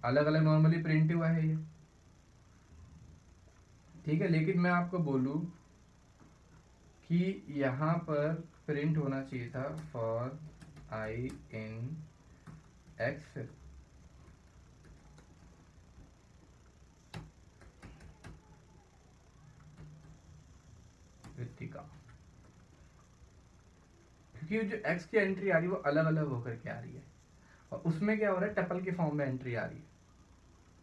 अलग अलग नॉर्मली प्रिंट हुआ है ये, ठीक है। लेकिन मैं आपको बोलूं कि यहाँ पर प्रिंट होना चाहिए था for I in x Ritika, क्योंकि जो एक्स की एंट्री आ रही है वो अलग अलग होकर के आ रही है, और उसमें क्या हो रहा है, टपल के फॉर्म में एंट्री आ रही है।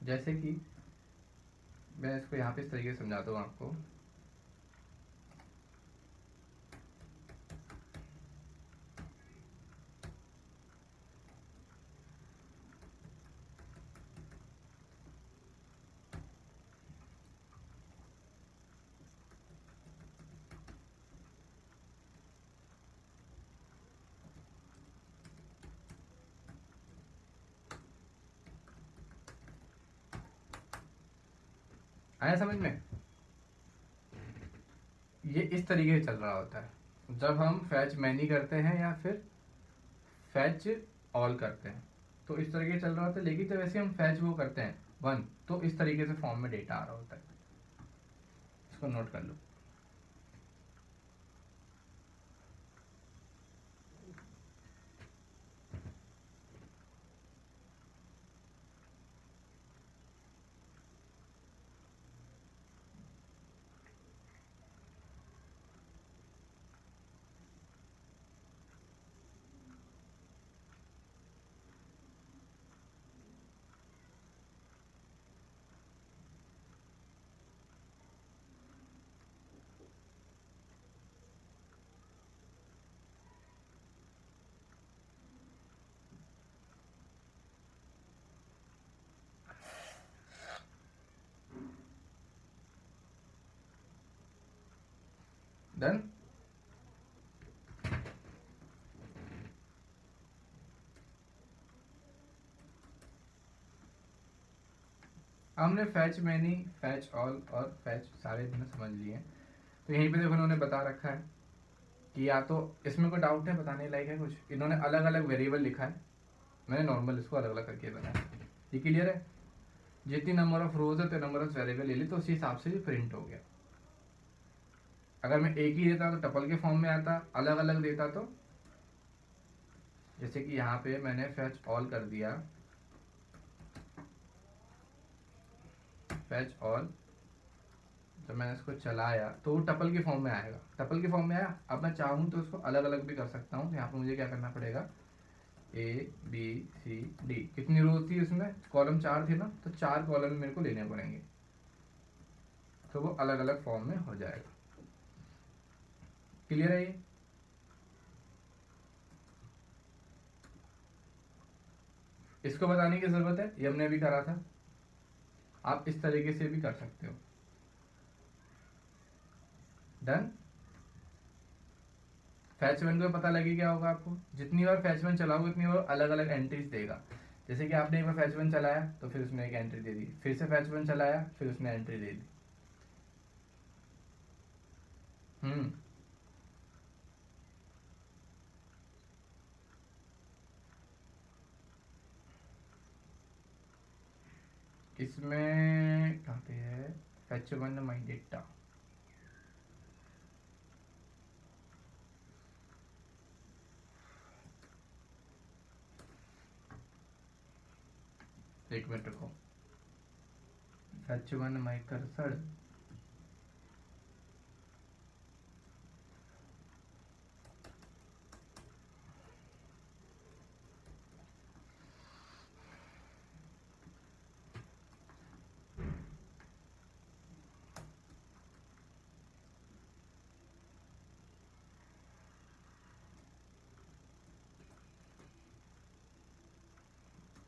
जैसे कि मैं इसको यहाँ पे इस तरीके से समझाता हूँ आपको। आया समझ में? ये इस तरीके से चल रहा होता है जब हम फैच मैनी करते हैं या फिर फैच ऑल करते हैं, तो इस तरीके से चल रहा होता है। लेकिन जब वैसे हम फैच वो करते हैं वन, तो इस तरीके से फॉर्म में डेटा आ रहा होता है। इसको नोट कर लो। डन। हमने फैच मैनी, फैच ऑल और फैच सारे इतने समझ लिए हैं। तो यहीं पे देखो उन्होंने बता रखा है कि या तो इसमें कोई डाउट है, बताने लायक है कुछ? इन्होंने अलग अलग वेरिएबल लिखा है, मैंने नॉर्मल इसको अलग अलग करके बनाया। ये क्लियर है? जितनी नंबर ऑफ रोज है तो नंबर ऑफ वेरिएबल ले ली, तो उसी हिसाब से भी प्रिंट हो गया। अगर मैं एक ही देता तो टपल के फॉर्म में आता, अलग अलग देता तो, जैसे कि यहाँ पे मैंने फैच ऑल कर दिया, फैच ऑल, जब मैंने इसको चलाया तो वो टपल के फॉर्म में आएगा। टपल के फॉर्म में आया। अब मैं चाहूँ तो इसको अलग अलग भी कर सकता हूँ। तो यहाँ पे मुझे क्या करना पड़ेगा, ए बी सी डी, कितनी रोज थी उसमें, कॉलम 4 थे ना, तो 4 कॉलम मेरे को लेने पड़ेंगे, तो वो अलग अलग फॉर्म में हो जाएगा। क्लियर है ये? इसको बताने की जरूरत है, ये हमने अभी करा था। आप इस तरीके से भी कर सकते हो। डन। फैच वन को पता लगे क्या होगा आपको, जितनी बार फैच वन चलाओगे उतनी बार अलग अलग एंट्रीज देगा। जैसे कि आपने एक बार फैच वन चलाया तो फिर उसने एक एंट्री दे दी, फिर से फैच वन चलाया फिर उसने एंट्री दे दी। हम्म। इसमें कहाँ पे है, फैच वन माई डेटा, एक मिनट रुको, फैच वन माई कर्सर,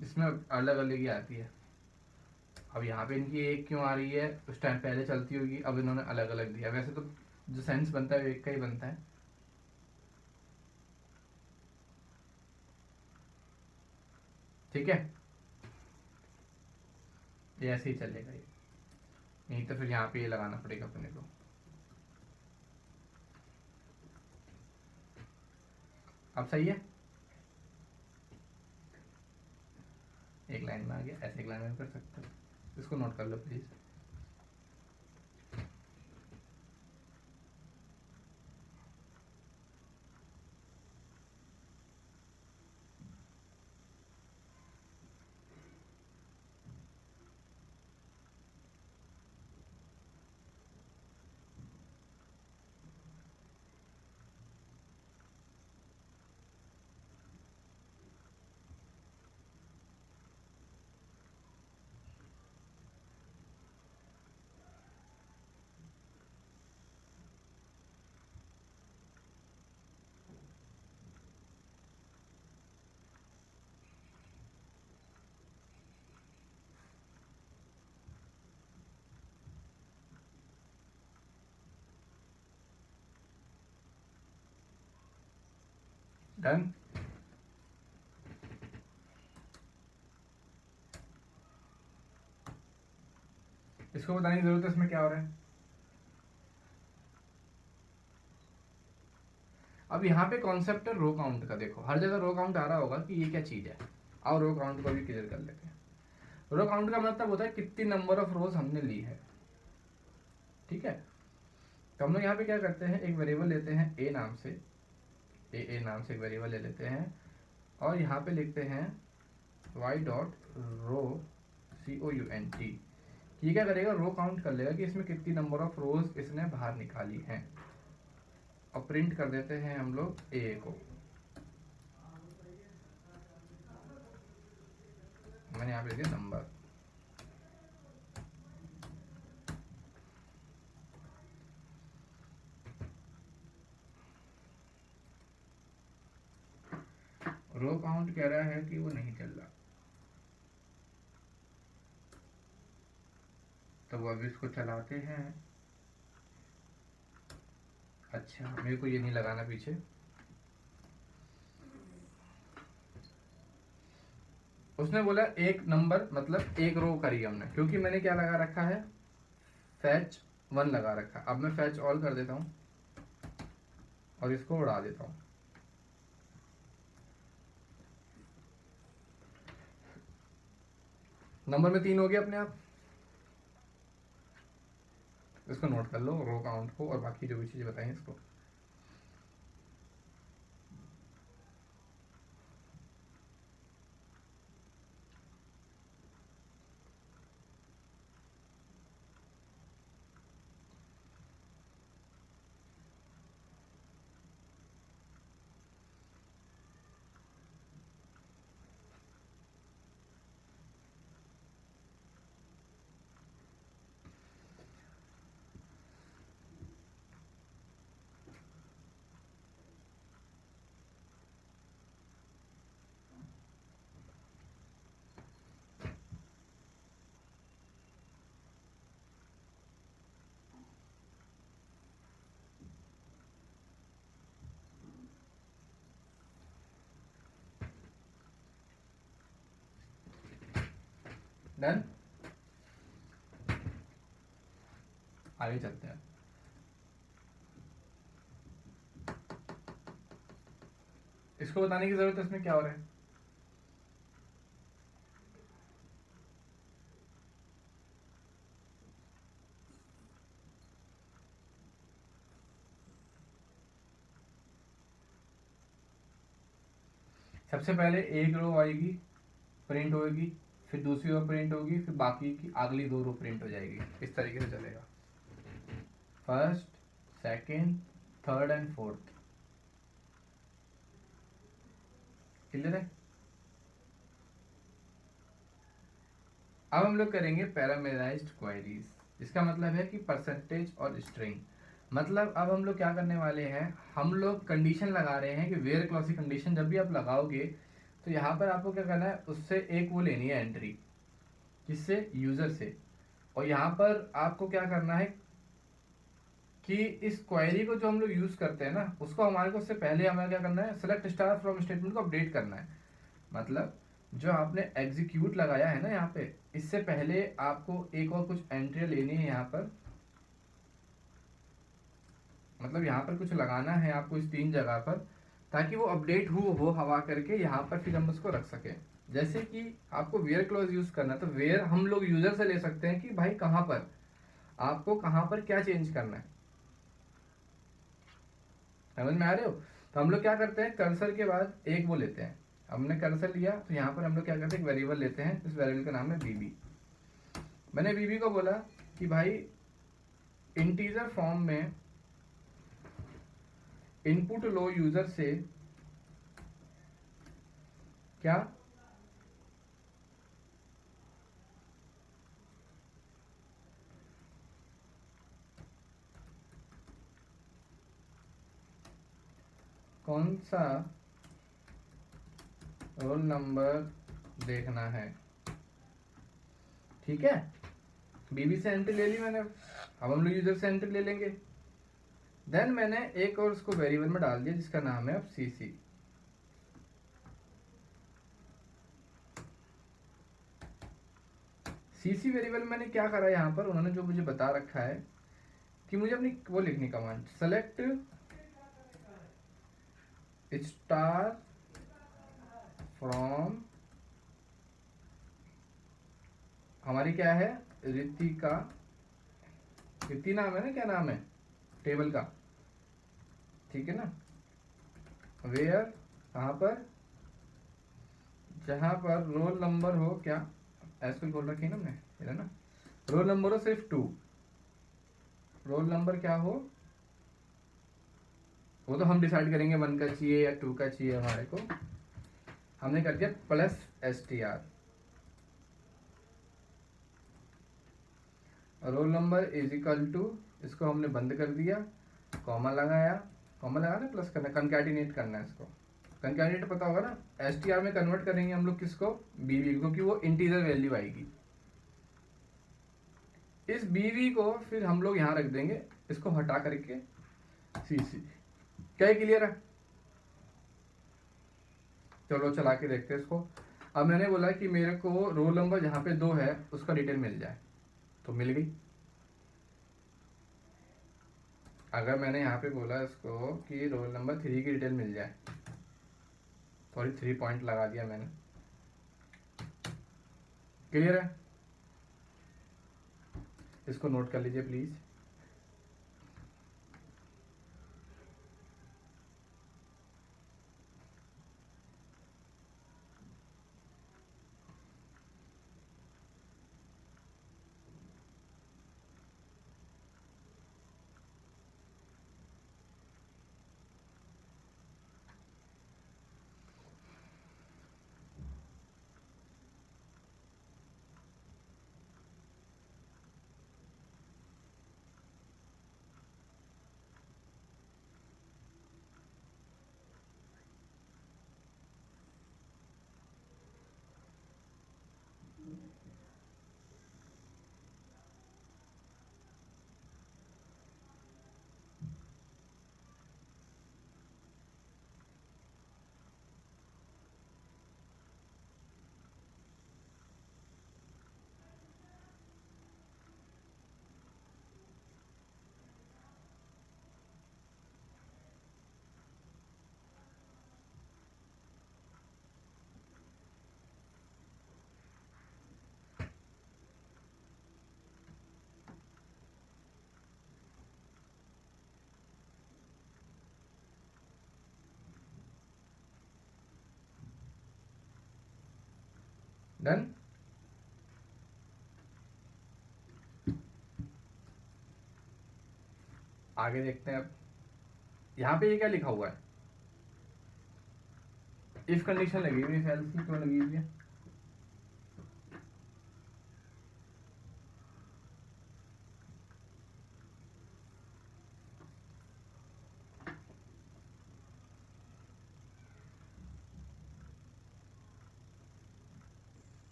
इसमें अलग अलग ही आती है। अब यहाँ पे इनकी एक क्यों आ रही है, उस टाइम पहले चलती होगी, अब इन्होंने अलग अलग दिया। वैसे तो जो सेंस बनता है वो एक का ही बनता है। ठीक है, ये ऐसे ही चलेगा ये, नहीं तो फिर यहाँ पे ये लगाना पड़ेगा अपने को। अब सही है, एक लाइन में आ गया, ऐसे एक लाइन में कर सकते हो, इसको नोट कर लो प्लीज। डन। इसको बताने की जरूरत है इसमें क्या हो रहा है। अब यहाँ पे कॉन्सेप्ट है रो काउंट का, देखो हर जगह रो काउंट आ रहा होगा कि ये क्या चीज है। आओ रो काउंट को भी क्लियर कर लेते हैं। रो काउंट का मतलब होता है कितनी नंबर ऑफ रोज हमने ली है, ठीक है। तो हम लोग यहाँ पे क्या करते हैं, एक वेरिएबल लेते हैं ए नाम से, ए नाम से एक वेरिएबल ले लेते हैं और यहाँ पे लिखते हैं y डॉट रो COUNT। ये क्या करेगा, रो काउंट कर लेगा कि इसमें कितनी नंबर ऑफ रोज इसने बाहर निकाली हैं, और प्रिंट कर देते हैं हम लोग ए को। मैंने यहाँ पे लिख दिया नंबर। रो काउंट कह रहा है कि वो नहीं चल रहा, तो वो अभी इसको चलाते हैं। अच्छा मेरे को ये नहीं लगाना पीछे, उसने बोला एक नंबर मतलब एक रो करी हमने, क्योंकि मैंने क्या लगा रखा है, फैच 1 लगा रखा। अब मैं फैच ऑल कर देता हूं और इसको उड़ा देता हूं। नंबर में 3 हो गया अपने आप। इसको नोट कर लो रो काउंट को, और बाकी जो भी चीजें बताई इसको। डन, आगे चलते हैं। इसको बताने की जरूरत है इसमें क्या हो रहा है। सबसे पहले एक रो आएगी, प्रिंट होगी, फिर दूसरी रो प्रिंट होगी, फिर बाकी की अगली 2 रो प्रिंट हो जाएगी। इस तरीके से चलेगा, first, second, third and fourth. Clear है। अब हम लोग करेंगे पैरामीटराइज्ड क्वेरीज। इसका मतलब है कि परसेंटेज और स्ट्रिंग। मतलब अब हम लोग क्या करने वाले हैं, हम लोग कंडीशन लगा रहे हैं कि वेयर क्लॉज की कंडीशन जब भी आप लगाओगे तो यहाँ पर आपको क्या करना है, उससे एक वो लेनी है एंट्री, किससे, यूजर से। और यहाँ पर आपको क्या करना है कि इस क्वेरी को जो हम लोग यूज करते हैं ना, उसको हमारे को उससे पहले हमें क्या करना है, सेलेक्ट स्टार फ्रॉम स्टेटमेंट को अपडेट करना है। मतलब जो आपने एग्जीक्यूट लगाया है ना यहाँ पे, इससे पहले आपको एक और कुछ एंट्री लेनी है यहाँ पर, मतलब यहाँ पर कुछ लगाना है आपको इस 3 जगह पर, ताकि वो अपडेट हो हवा करके यहाँ पर फिर हम उसको रख सके। जैसे कि आपको वेयर क्लॉज यूज करना है, तो वेयर हम लोग यूजर से ले सकते हैं कि भाई कहाँ पर आपको कहाँ पर क्या चेंज करना है। समझ में आ रहे हो? तो हम लोग क्या करते हैं, कर्सर के बाद एक वो लेते हैं, हमने कर्सर लिया तो यहाँ पर हम लोग क्या करते हैं, एक वेरिएबल लेते हैं, इस वेरिएबल का नाम है बीबी। मैंने बीबी को बोला कि भाई इंटीजर फॉर्म में इनपुट लो यूजर से क्या, कौन सा रोल नंबर देखना है। ठीक है, बीबी से एंट्री ले ली मैंने, अब हम लोग यूजर से एंट्री ले लेंगे। देन मैंने एक और उसको वेरिएबल में डाल दिया जिसका नाम है अब सीसी। सीसी वेरिएबल मैंने क्या करा यहाँ पर, उन्होंने जो मुझे बता रखा है कि मुझे अपनी वो लिखनी कमांड, सेलेक्ट स्टार फ्रॉम, हमारी क्या है, रितिका, रिति नाम है ना, क्या नाम है टेबल का, ठीक है ना। वेयर, कहाँ पर, जहां पर रोल नंबर हो, क्या ऐसे बोल रखी है ना हमने, है ना, रोल नंबर हो सिर्फ 2, रोल नंबर क्या हो वो तो हम डिसाइड करेंगे, 1 का चाहिए या 2 का चाहिए हमारे को। हमने कर दिया plus STR, roll number is equal to, इसको हमने बंद कर दिया, कॉमा लगाया, कॉमा लगाना प्लस करना, कंकैटिनेट करना है इसको, कंकैटिनेट पता होगा ना, STR में कन्वर्ट करेंगे हम लोग किसको, बीवी को, क्योंकि वो इंटीजर वैल्यू आएगी। इस बीवी को फिर हम लोग यहाँ रख देंगे, इसको हटा करके सीसी। क्या क्लियर है? चलो चला के देखते हैं इसको। अब मैंने बोला कि मेरे को रोल नंबर जहाँ पे 2 है उसका डिटेल मिल जाए, तो मिल गई। अगर मैंने यहाँ पे बोला इसको कि रोल नंबर 3 की डिटेल मिल जाए, सॉरी 3 पॉइंट लगा दिया मैंने, क्लियर है? इसको नोट कर लीजिए प्लीज। डन। आगे देखते हैं। अब यहाँ पे ये क्या लिखा हुआ है, इफ कंडीशन लगी हुई है, एल्स की क्यों लगी हुई है?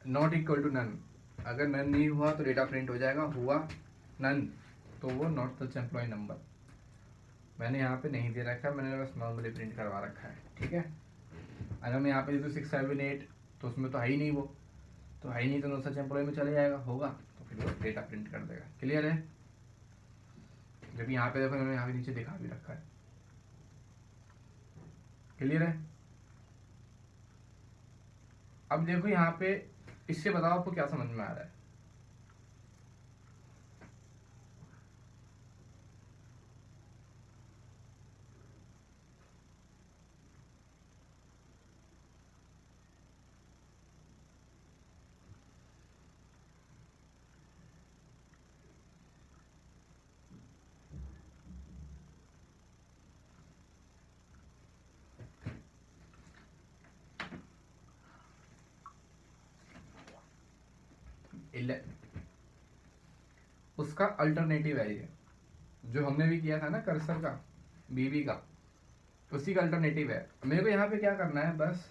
नॉट इक्वल टू नन, अगर नन नहीं हुआ तो डेटा प्रिंट हो जाएगा, हुआ नन तो वो नॉट सच एम्प्लॉय नंबर। मैंने यहाँ पे नहीं दे रखा है, मैंने बस नॉर्मली प्रिंट करवा रखा है, ठीक है। अगर मैं यहाँ पे दे दूँ 6 7 8 तो उसमें तो है ही नहीं, वो तो है ही नहीं, तो नो सच एम्प्लॉय में चले जाएगा, होगा तो फिर वो डेटा प्रिंट कर देगा। क्लियर है? जब यहाँ पे देखो मैंने यहाँ पे नीचे दिखा भी रखा है। क्लियर है? अब देखो यहाँ पे, इससे बताओ आपको क्या समझ में आ रहा है। उसका अल्टरनेटिव है ये, जो हमने भी किया था ना कर्सर का, बीबी का, उसी का अल्टरनेटिव है। मेरे को यहाँ पे क्या करना है, बस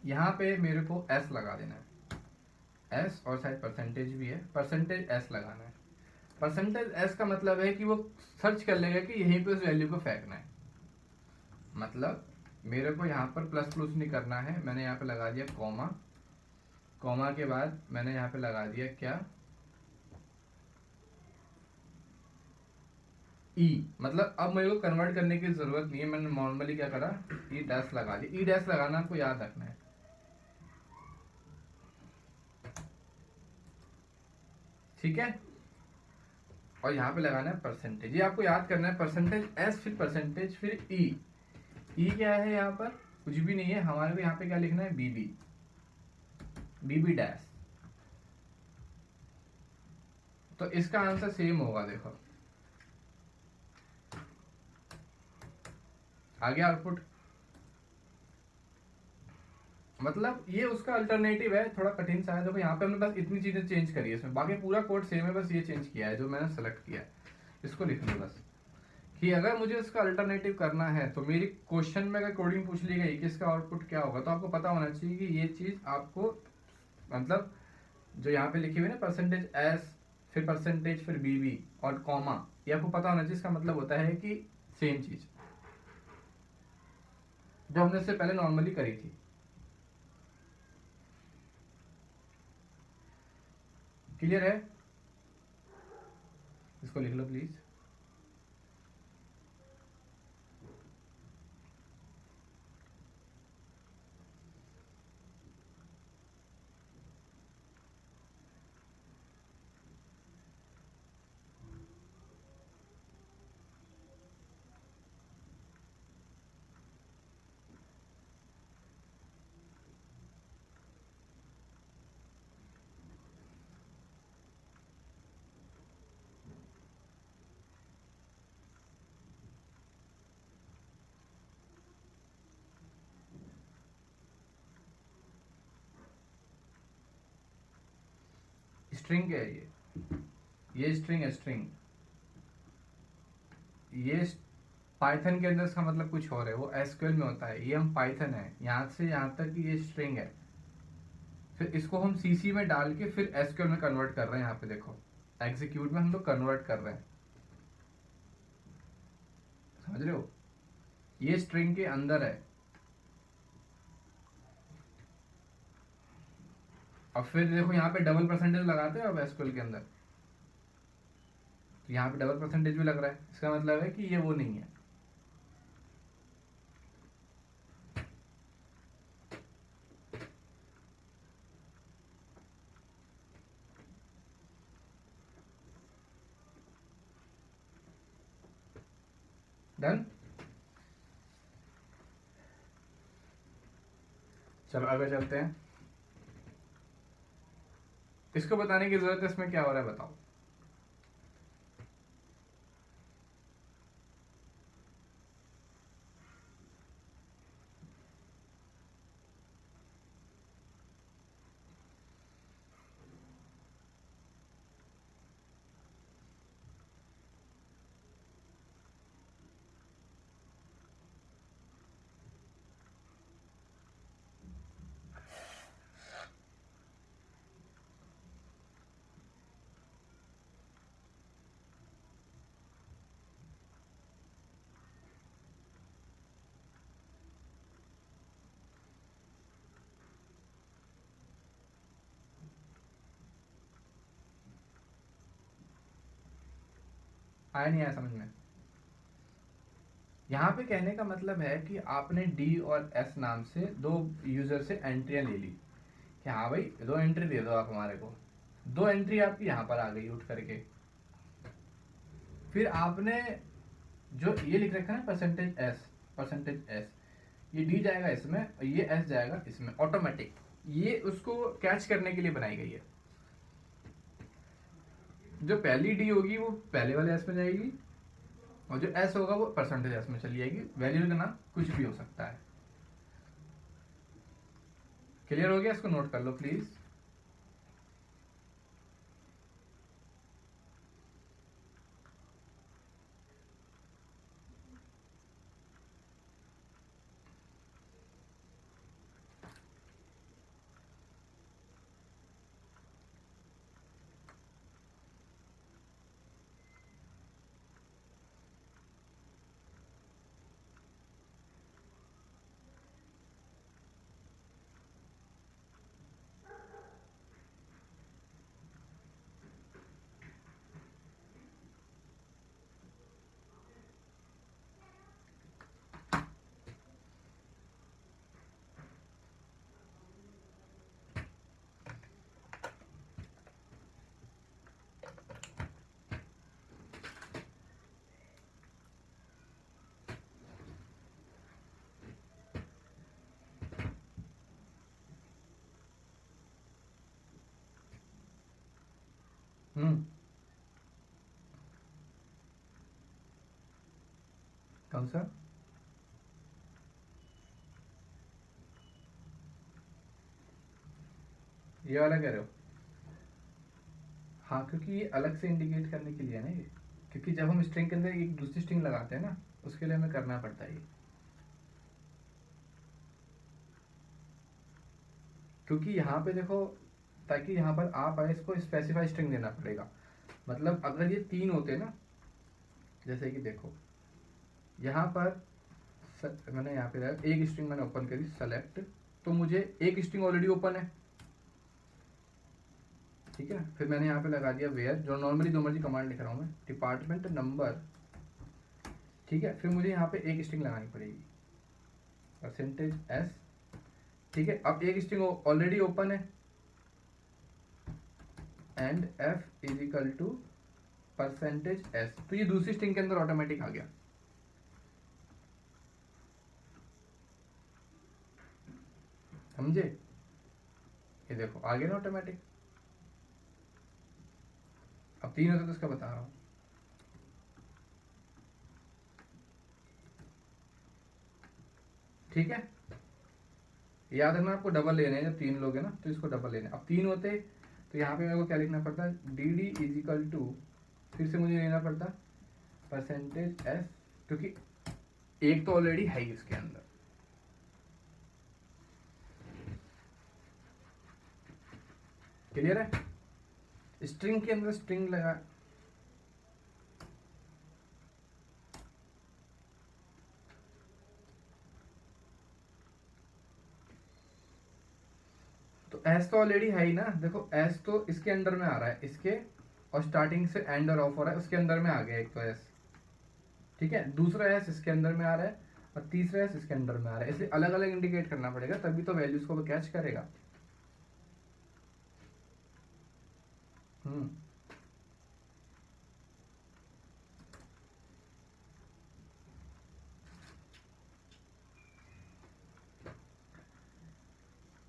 यहाँ पे मेरे को एस लगा देना है, एस, और शायद परसेंटेज भी है, परसेंटेज एस लगाना है। परसेंटेज एस का मतलब है कि वो सर्च कर लेगा कि यहीं पे उस वैल्यू को फेंकना है। मतलब मेरे को यहाँ पर प्लस प्लस नहीं करना है, मैंने यहाँ पे लगा दिया कॉमा, कॉमा के बाद मैंने यहाँ पे लगा दिया क्या, ई। मतलब अब मेरे को कन्वर्ट करने की जरूरत नहीं है, मैंने नॉर्मली क्या करा, ई डैश लगा दिया। ई डैश लगाना आपको याद रखना है, ठीक है। और यहाँ पे लगाना है परसेंटेज, ये आपको याद करना है, परसेंटेज एस फिर परसेंटेज फिर ई। ई क्या है यहाँ पर, कुछ भी नहीं है, हमारे को यहाँ पे क्या लिखना है, बीबी, बीबी डैश। तो इसका आंसर सेम होगा, देखो आ गया आउटपुट। मतलब ये उसका अल्टरनेटिव है, थोड़ा कठिन सा है। देखो यहाँ पे हमने बस इतनी चीजें चेंज करी है इसमें, बाकी पूरा कोड सेम है, बस ये चेंज किया है जो मैंने सेलेक्ट किया है। इसको लिख लो बस, कि अगर मुझे इसका अल्टरनेटिव करना है तो मेरी क्वेश्चन में अगर कोडिंग पूछ ली गई कि इसका आउटपुट क्या होगा, तो आपको पता होना चाहिए कि ये चीज आपको, मतलब जो यहाँ पे लिखी हुई है ना, परसेंटेज एस फिर परसेंटेज फिर बीबी और कॉमा, ये आपको पता होना चाहिए। इसका मतलब होता है कि सेम चीज जो हमने इससे पहले नॉर्मली करी थी। क्लियर है? इसको लिख लो प्लीज। स्ट्रिंग है ये स्ट्रिंग है, स्ट्रिंग। ये पाइथन के अंदर इसका मतलब कुछ और है, वो एसक्यूएल में होता है, ये हम पाइथन है, यहाँ से यहाँ तक ये स्ट्रिंग है। फिर इसको हम सीसी में डाल के फिर एसक्यूएल में कन्वर्ट कर रहे हैं। यहाँ पे देखो एग्जीक्यूट में हम लोग कन्वर्ट कर रहे हैं, समझ रहे हो? ये स्ट्रिंग के अंदर है। अब फिर देखो यहाँ पे डबल परसेंटेज लगाते हो अब एसक्यूएल के अंदर, तो यहाँ पे डबल परसेंटेज भी लग रहा है, इसका मतलब है कि ये वो नहीं है। डन। चलो आगे चलते हैं। इसको बताने की जरूरत है इसमें क्या हो रहा है, बताओ। आया नहीं आया समझ में? यहाँ पे कहने का मतलब है कि आपने डी और एस नाम से दो यूजर से एंट्रियां ले ली कि हाँ भाई 2 एंट्री दे दो आप हमारे को, 2 एंट्री आपकी यहाँ पर आ गई उठ करके। फिर आपने जो ये लिख रखा है ना परसेंटेज एस, ये डी जाएगा इसमें और ये एस जाएगा इसमें ऑटोमेटिक, ये उसको कैच करने के लिए बनाई गई है। जो पहली डी होगी वो पहले वाले एस में जाएगी और जो एस होगा वो परसेंटेज एस में चली जाएगी। वैल्यू का नाम कुछ भी हो सकता है। क्लियर हो गया? इसको नोट कर लो प्लीज। हम्म, कौन सा? ये वाला कह रहे हो? हाँ, क्योंकि ये अलग से इंडिकेट करने के लिए है ना ये, क्योंकि जब हम स्ट्रिंग के अंदर एक दूसरी स्ट्रिंग लगाते हैं ना, उसके लिए हमें करना पड़ता है ये। क्योंकि यहाँ पे देखो, ताकि यहाँ पर आप आए इसको स्पेसिफाई स्ट्रिंग देना पड़ेगा। मतलब अगर ये 3 होते ना, जैसे कि देखो यहाँ पर मैंने यहाँ पे एक स्ट्रिंग मैंने ओपन करी सेलेक्ट, तो मुझे एक स्ट्रिंग ऑलरेडी ओपन है, ठीक है। फिर मैंने यहाँ पे लगा दिया वेयर, जो नॉर्मली जो मर्जी कमांड लिख रहा हूँ मैं, डिपार्टमेंट नंबर, ठीक है। फिर मुझे यहाँ पे एक स्ट्रिंग लगानी पड़ेगी परसेंटेज एस, ठीक है। अब एक स्ट्रिंग ऑलरेडी ओपन है and F is equal to percentage S, तो ये दूसरी स्ट्रिंग के अंदर ऑटोमेटिक आ गया। समझे? ये देखो आ गया ना ऑटोमेटिक। अब 3 होता तो इसका बता रहा हूँ, ठीक है। याद रखना आपको डबल लेने हैं, जब 3 लोग हैं ना तो इसको डबल लेना। अब 3 होते तो यहाँ पे मेरे को क्या लिखना पड़ता है, D D is equal to, फिर से मुझे लेना पड़ता परसेंटेज एस, क्योंकि एक तो ऑलरेडी है ही इसके अंदर। क्लियर है? स्ट्रिंग के अंदर स्ट्रिंग लगा, तो एस तो ऑलरेडी है ही ना। देखो एस तो इसके अंदर में आ रहा है, इसके, और स्टार्टिंग से एंड और ऑफ हो रहा है, उसके अंदर में आ गया एक तो एस, ठीक है। दूसरा एस इसके अंदर में आ रहा है और तीसरा एस इसके अंदर में आ रहा है, इसलिए अलग अलग इंडिकेट करना पड़ेगा, तभी तो वैल्यूज को वो कैच करेगा। हम्म,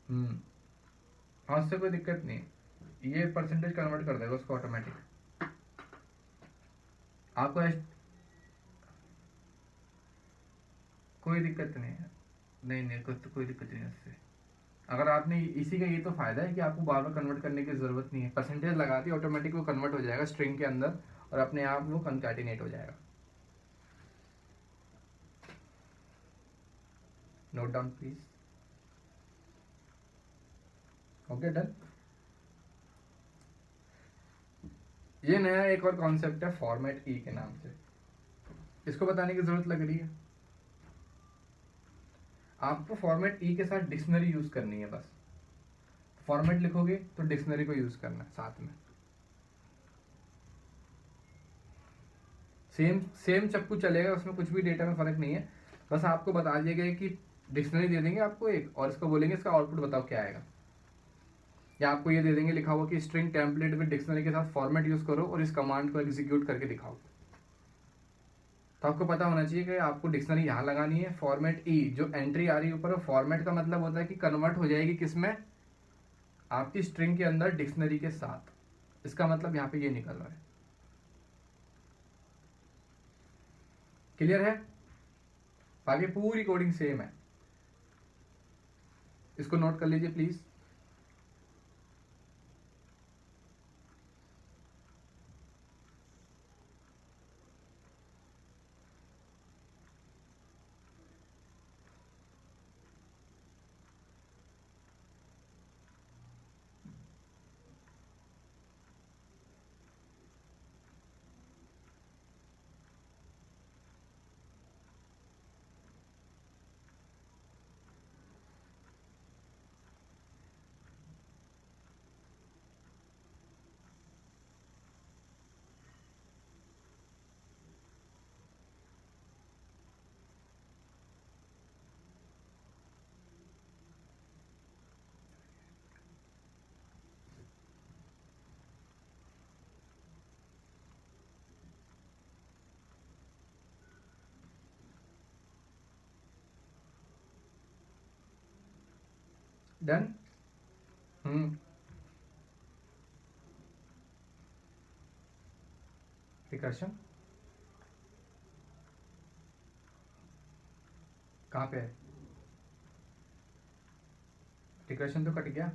हम्म, हाँ, उससे कोई दिक्कत नहीं, ये परसेंटेज कन्वर्ट कर देगा उसको ऑटोमेटिक। आपको कोई दिक्कत नहीं है, नहीं नहीं, कोई दिक्कत नहीं है उससे। अगर आपने इसी का ये तो फायदा है कि आपको बार बार कन्वर्ट करने की जरूरत नहीं है, परसेंटेज लगा दी ऑटोमेटिक वो कन्वर्ट हो जाएगा स्ट्रिंग के अंदर और अपने आप वो कंकैटिनेट हो जाएगा। Note down please. Okay done. ये नया एक और कॉन्सेप्ट है फॉर्मेट ई के नाम से, इसको बताने की जरूरत लग रही है? आपको फॉर्मेट ई के साथ डिक्शनरी यूज करनी है बस। फॉर्मेट लिखोगे तो डिक्शनरी को यूज करना है साथ में। सेम सेम चप्पू चलेगा, उसमें कुछ भी डेटा में फर्क नहीं है। बस आपको बता दिया गया कि डिक्शनरी दे देंगे आपको एक, और इसको बोलेंगे इसका आउटपुट बताओ क्या आएगा, या आपको ये दे देंगे लिखा हुआ कि स्ट्रिंग टेम्पलेट विद डिक्शनरी के साथ फॉर्मेट यूज करो और इस कमांड को एग्जीक्यूट करके दिखाओ। तो आपको पता होना चाहिए कि आपको डिक्शनरी यहाँ लगानी है, फॉर्मेट ई जो एंट्री आ रही है ऊपर, फॉर्मेट का मतलब होता है कि कन्वर्ट हो जाएगी किसमें, आपकी स्ट्रिंग के अंदर डिक्शनरी के साथ। इसका मतलब यहाँ पे ये निकल रहा है। क्लियर है? बाकी पूरी कोडिंग सेम है, इसको नोट कर लीजिए प्लीज। डन। रिकर्शन कहाँ पे है? रिकर्शन तो कट गया।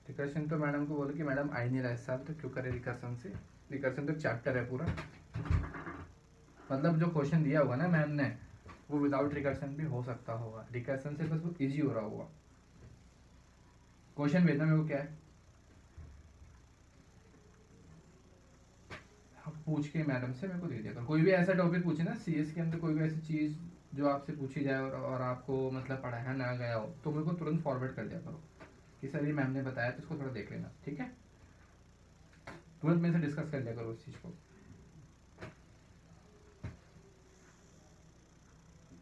रिकर्शन तो मैडम को बोलो कि मैडम आई नहीं रहा इस साल, तो क्यों करे रिकर्शन से, रिकर्शन तो चैप्टर है पूरा। मतलब जो क्वेश्चन दिया होगा ना मैम ने, वो विदाउट रिकर्शन भी हो सकता होगा, रिकर्शन से बस वो इजी हो रहा होगा। क्वेश्चन भेजना मेरे को क्या है, पूछ के मैडम से मेरे को दे दिया करो। कोई भी ऐसा टॉपिक पूछे ना सीएस के अंदर, कोई भी ऐसी चीज़ जो आपसे पूछी जाए और आपको मतलब पढ़ाया ना गया हो, तो मेरे को तुरंत फॉरवर्ड कर दिया करो कि सर ये मैम ने बताया, तो इसको थोड़ा देख लेना, ठीक है? तुरंत मेरे से डिस्कस कर लिया करो उस चीज़ को।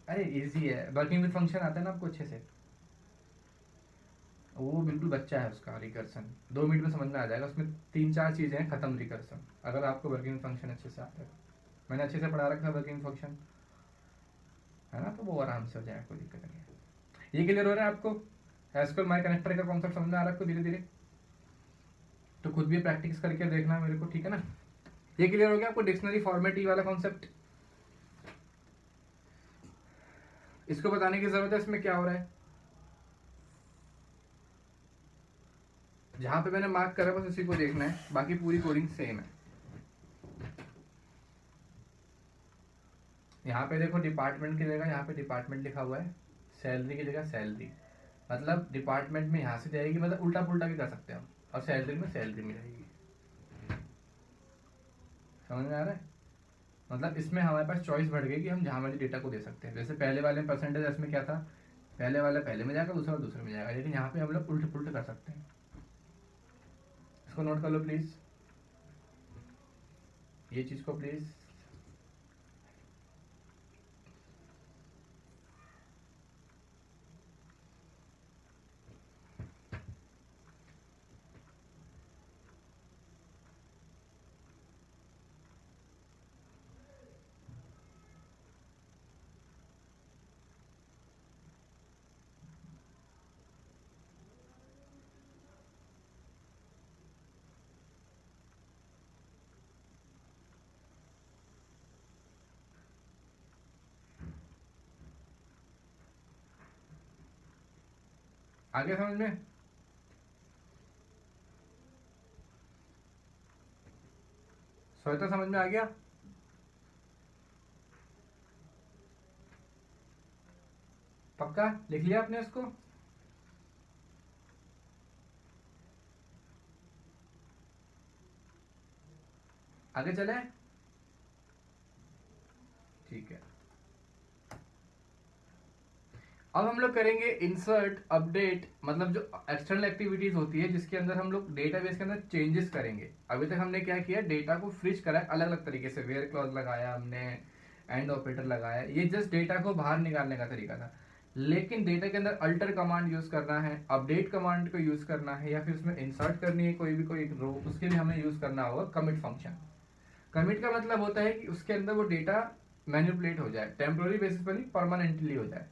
अरे इजी है, वर्किंग विद फंक्शन आता है ना आपको अच्छे से, वो बिल्कुल बच्चा है उसका। रिकर्सन 2 मिनट में समझ में आ जाएगा, उसमें 3-4 चीज़ें हैं, खत्म रिकर्सन, अगर आपको वर्किंग फंक्शन अच्छे से आता है। मैंने अच्छे से पढ़ा रखा है वर्किंग फंक्शन, है ना, तो वो आराम से हो जाएगा, कोई दिक्कत नहीं है। ये क्लियर हो रहा है आपको? एसक्यूएल माई कनेक्टर का कॉन्सेप्ट समझ में आ रहा है आपको धीरे धीरे? तो खुद भी प्रैक्टिस करके देखना मेरे को, ठीक है ना? ये क्लियर हो गया आपको डिक्शनरी फॉर्मेट ई वाला कॉन्सेप्ट? इसको बताने की जरूरत है इसमें क्या हो रहा है, जहां पे मैंने मार्क करा बस उसी को देखना है, बाकी पूरी कोडिंग सेम है। यहाँ पे देखो डिपार्टमेंट की जगह यहाँ पे डिपार्टमेंट लिखा हुआ है, सैलरी की जगह सैलरी, मतलब डिपार्टमेंट में यहाँ से जाएगी, मतलब उल्टा पुल्टा भी कर सकते हैं हम, और सैलरी में सैलरी मिलेगी। समझ में आ रहा है? मतलब इसमें हमारे पास चॉइस बढ़ गई कि हम जहाँ मर्जी डेटा को दे सकते हैं। जैसे पहले वाले परसेंटेज इसमें क्या था, पहले वाला पहले में जाएगा, दूसरा दूसरे में जाएगा, लेकिन यहाँ पे हम लोग उल्टे पुल्टे कर सकते हैं। इसको नोट कर लो प्लीज, ये चीज़ को प्लीज। आगे समझ में? श्वेता समझ में आ गया? पक्का लिख लिया आपने इसको? आगे चले? ठीक है। अब हम लोग करेंगे इंसर्ट अपडेट, मतलब जो एक्सटर्नल एक्टिविटीज होती है जिसके अंदर हम लोग डेटाबेस के अंदर चेंजेस करेंगे। अभी तक हमने क्या किया, डेटा को फ्रीज करा है अलग अलग तरीके से, वेयर क्लॉज लगाया हमने, एंड ऑपरेटर लगाया, ये जस्ट डेटा को बाहर निकालने का तरीका था। लेकिन डेटा के अंदर अल्टर कमांड यूज करना है, अपडेट कमांड को यूज करना है, या फिर उसमें इंसर्ट करनी है कोई रो, उसके लिए हमें यूज करना होगा कमिट फंक्शन। कमिट का मतलब होता है कि उसके अंदर वो डेटा मैनिपुलेट हो जाए, टेम्पोररी बेसिस पर नहीं परमानेंटली हो जाए।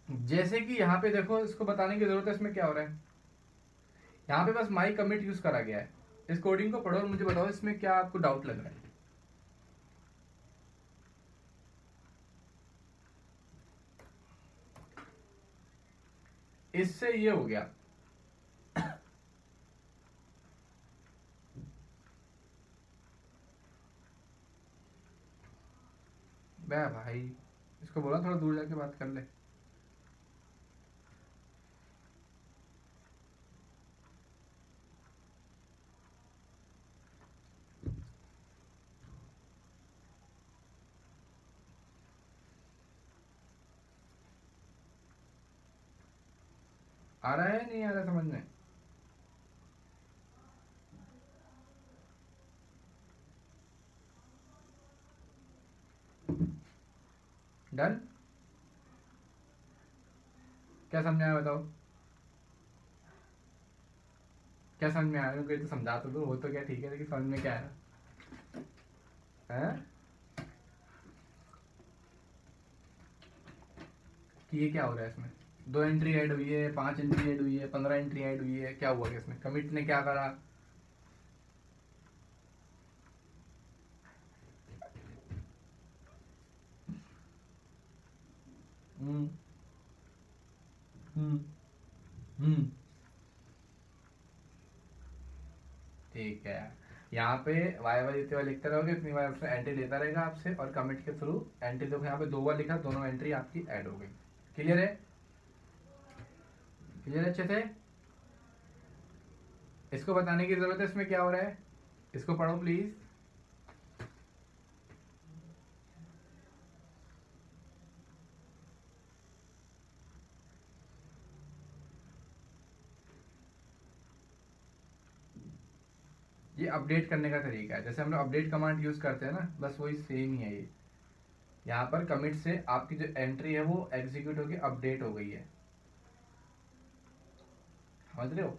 जैसे कि यहाँ पे देखो, इसको बताने की जरूरत है इसमें क्या हो रहा है। यहाँ पे बस माई कमिट यूज करा गया है। इस कोडिंग को पढ़ो और मुझे बताओ इसमें क्या आपको डाउट लग रहा है। इससे ये हो गया, बे भाई इसको बोला थोड़ा दूर जाके बात कर ले। आ रहा है नहीं आ रहा समझ में? डन? क्या समझ में आया बताओ, क्या समझ में आया? कोई तो समझा तो दो, हो तो क्या ठीक है, लेकिन समझ में क्या आया है? कि ये क्या हो रहा है इसमें? 2 एंट्री ऐड हुई है, 5 एंट्री ऐड हुई है, 15 एंट्री ऐड हुई है, क्या हुआ कि इसमें कमिट ने क्या करा? हम्म हम्म हम्म ठीक है। यहाँ पे वाई वाई जितनी बार लिखते रहोगे उतनी बार उसमें एंट्री लेता रहेगा आपसे, और कमिट के थ्रू एंट्री देखो यहाँ पे 2 बार लिखा, दोनों एंट्री आपकी ऐड हो गई। क्लियर है? क्लियर अच्छे से? इसको बताने की जरूरत है इसमें क्या हो रहा है, इसको पढ़ो प्लीज। ये अपडेट करने का तरीका है, जैसे हम लोग अपडेट कमांड यूज करते हैं ना, बस वही सेम ही है ये। यहाँ पर कमिट से आपकी जो एंट्री है वो एग्जीक्यूट होकर अपडेट हो गई है, समझ रहे हो?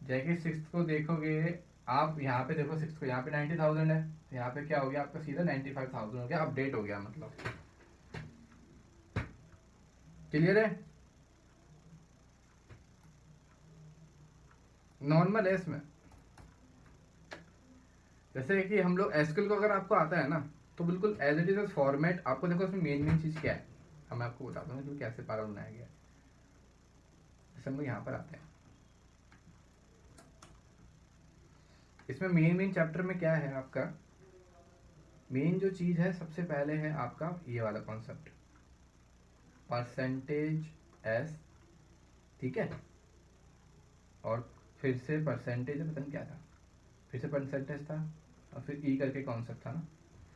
जैसे सिक्स को देखोगे आप, यहाँ पे देखो सिक्स को, यहाँ पे 90,000 है, तो यहाँ पे क्या हो गया आपका, सीधा 95,000 हो गया, अपडेट हो गया मतलब। क्लियर है? नॉर्मल है इसमें। जैसे कि हम लोग एसक्यूएल को अगर आपको आता है ना, तो बिल्कुल एज इट इज फॉर्मेट आपको देखो, इसमें मेन मेन चीज क्या है, हम आपको बता दूंगा कि कैसे पारा बनाया गया है। जैसे हम लोग यहाँ पर आते हैं, इसमें मेन मेन चैप्टर में क्या है आपका, मेन जो चीज है सबसे पहले है आपका ये वाला कॉन्सेप्ट, परसेंटेज एस, ठीक है? और फिर से परसेंटेज पता नहीं क्या था, फिर से परसेंटेज था, और फिर ई करके कॉन्सेप्ट था ना,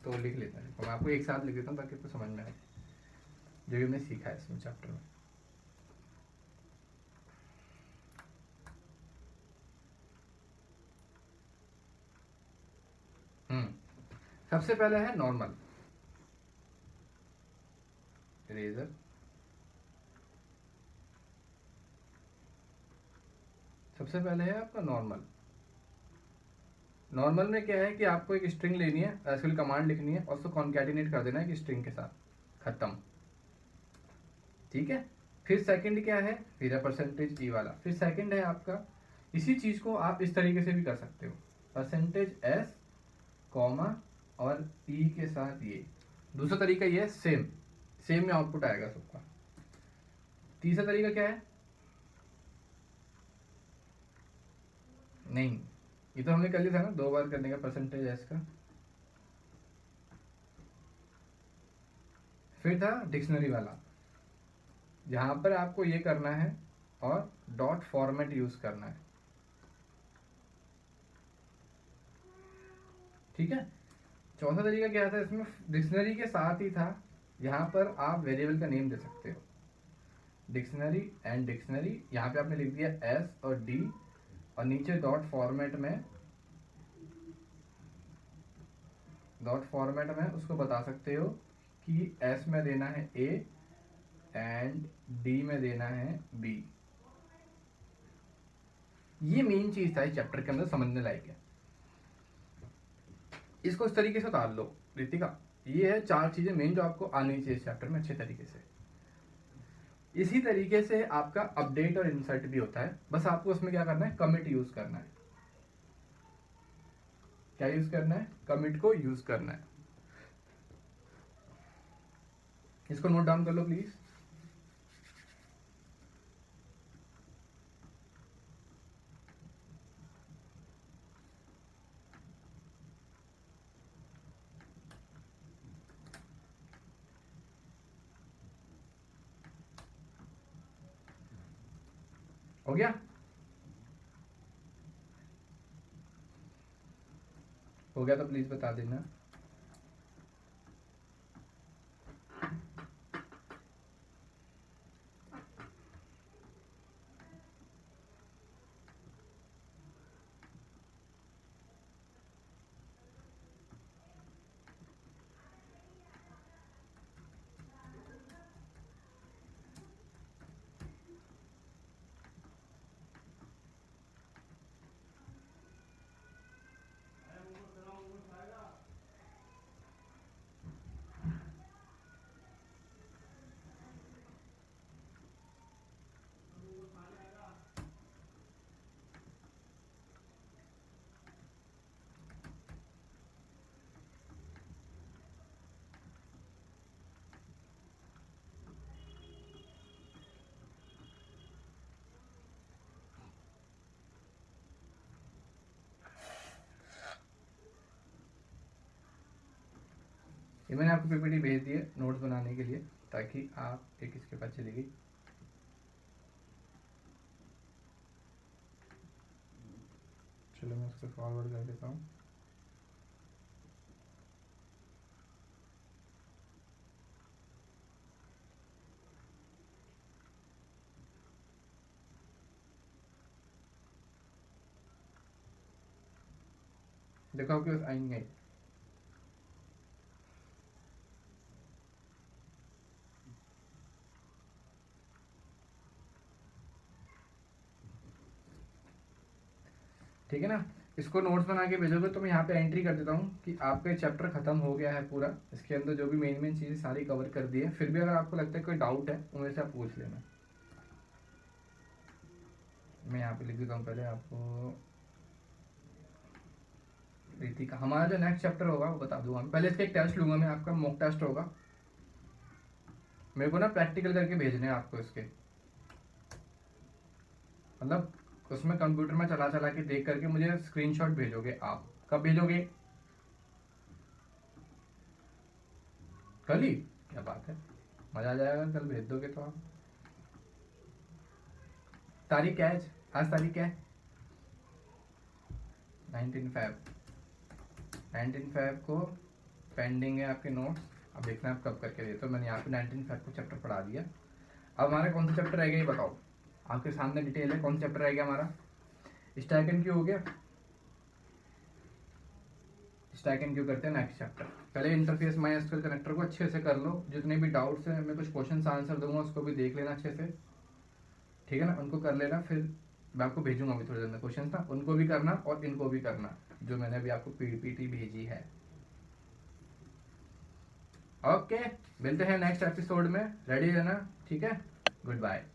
तो लिख लेता है, तो मैं आपको एक साथ लिख देता हूँ ताकि आपको समझ में आए जो भी हमने सीखा है इसमें चैप्टर में। सबसे पहले है नॉर्मल इरेजर, सबसे पहले है आपका नॉर्मल। नॉर्मल में क्या है कि आपको एक स्ट्रिंग लेनी है, एसक्यूएल कमांड लिखनी है और उसको कॉन्कैटिनेट कर देना है कि स्ट्रिंग के साथ, खत्म, ठीक है? फिर सेकंड क्या है, फिर है परसेंटेज ई वाला, फिर सेकंड है आपका, इसी चीज को आप इस तरीके से भी कर सकते हो, परसेंटेज एस कॉमा और ई के साथ ये। दूसरा तरीका ये है, सेम सेम में आउटपुट आएगा सबका। तीसरा तरीका क्या है, नहीं ये तो हमने कर लिया था ना, 2 बार करने का परसेंटेज एस का। फिर था डिक्शनरी वाला, जहां पर आपको ये करना है और डॉट फॉर्मेट यूज करना है, ठीक है? चौथा तरीका क्या था इसमें, डिक्शनरी के साथ ही था यहाँ पर आप वेरिएबल का नेम दे सकते हो, डिक्शनरी एंड डिक्शनरी, यहाँ पे आपने लिख दिया एस और डी, और नीचे डॉट फॉर्मेट में उसको बता सकते हो कि एस में देना है ए एंड डी में देना है बी। ये मेन चीज था इस चैप्टर के अंदर, समझने लायक है। इसको इस तरीके से उतार लो रितिका, ये है 4 चीजें मेन जो आपको आनी चाहिए इस चैप्टर में अच्छे तरीके से। इसी तरीके से आपका अपडेट और इंसर्ट भी होता है, बस आपको उसमें क्या करना है, कमिट यूज करना है। क्या यूज करना है, कमिट को यूज करना है। इसको नोट डाउन कर लो प्लीज। हो गया, हो गया तो प्लीज बता देना। ये मैंने आपको पीपीटी भेज दी है नोट्स बनाने के लिए, ताकि आप एक इसके पास चलेगी। चलो मैं उसको फॉरवर्ड कर देता हूँ। देखो आपके पास आएंगे। ठीक है ना, इसको नोट्स बना के भेजोगे तो मैं यहाँ पे एंट्री कर देता हूँ कि आपका चैप्टर खत्म हो गया है पूरा। इसके अंदर जो भी मेन मेन चीज़ें सारी कवर कर दी है। फिर भी अगर आपको लगता है कोई डाउट है तो मेरे से आप पूछ लेना। मैं यहाँ पे लिख देता हूँ पहले आपको रितिका। हमारा जो नेक्स्ट चैप्टर होगा वो बता दूंगा मैं, पहले इसका एक टेस्ट लूंगा मैं, आपका मॉक टेस्ट होगा। मेरे को ना प्रैक्टिकल करके भेजने हैं आपको इसके, मतलब उसमें कंप्यूटर में चला चला के देख करके मुझे स्क्रीनशॉट भेजोगे आप। कब भेजोगे, कल ही? क्या बात है, मजा आ जाएगा, कल भेज दोगे तो आप। तारीख क्या है आज, तारीख क्या है? 19/5 को पेंडिंग है आपके नोट्स। अब देखना आप कब करके देते हो। मैंने यहाँ पे 19/5 को चैप्टर पढ़ा दिया। अब हमारा कौन सा चैप्टर रह गया ये बताओ, आपके सामने डिटेल है। कौन सा चैप्टर रह गया हमारा? स्टैक एंड क्यू हो गया। स्टैक एंड क्यू करते हैं नेक्स्ट चैप्टर। पहले इंटरफेस माई एसक्यूएल कनेक्टर को अच्छे से कर लो। जितने भी डाउट्स हैं मैं कुछ क्वेश्चन आंसर दूंगा, उसको भी देख लेना अच्छे से, ठीक है ना, उनको कर लेना। फिर मैं आपको भेजूंगा अभी थोड़ी देर में क्वेश्चन था, उनको भी करना और इनको भी करना जो मैंने अभी आपको पीपीटी भेजी है। ओके, मिलते हैं नेक्स्ट एपिसोड में, रेडी रहना, ठीक है, गुड बाय।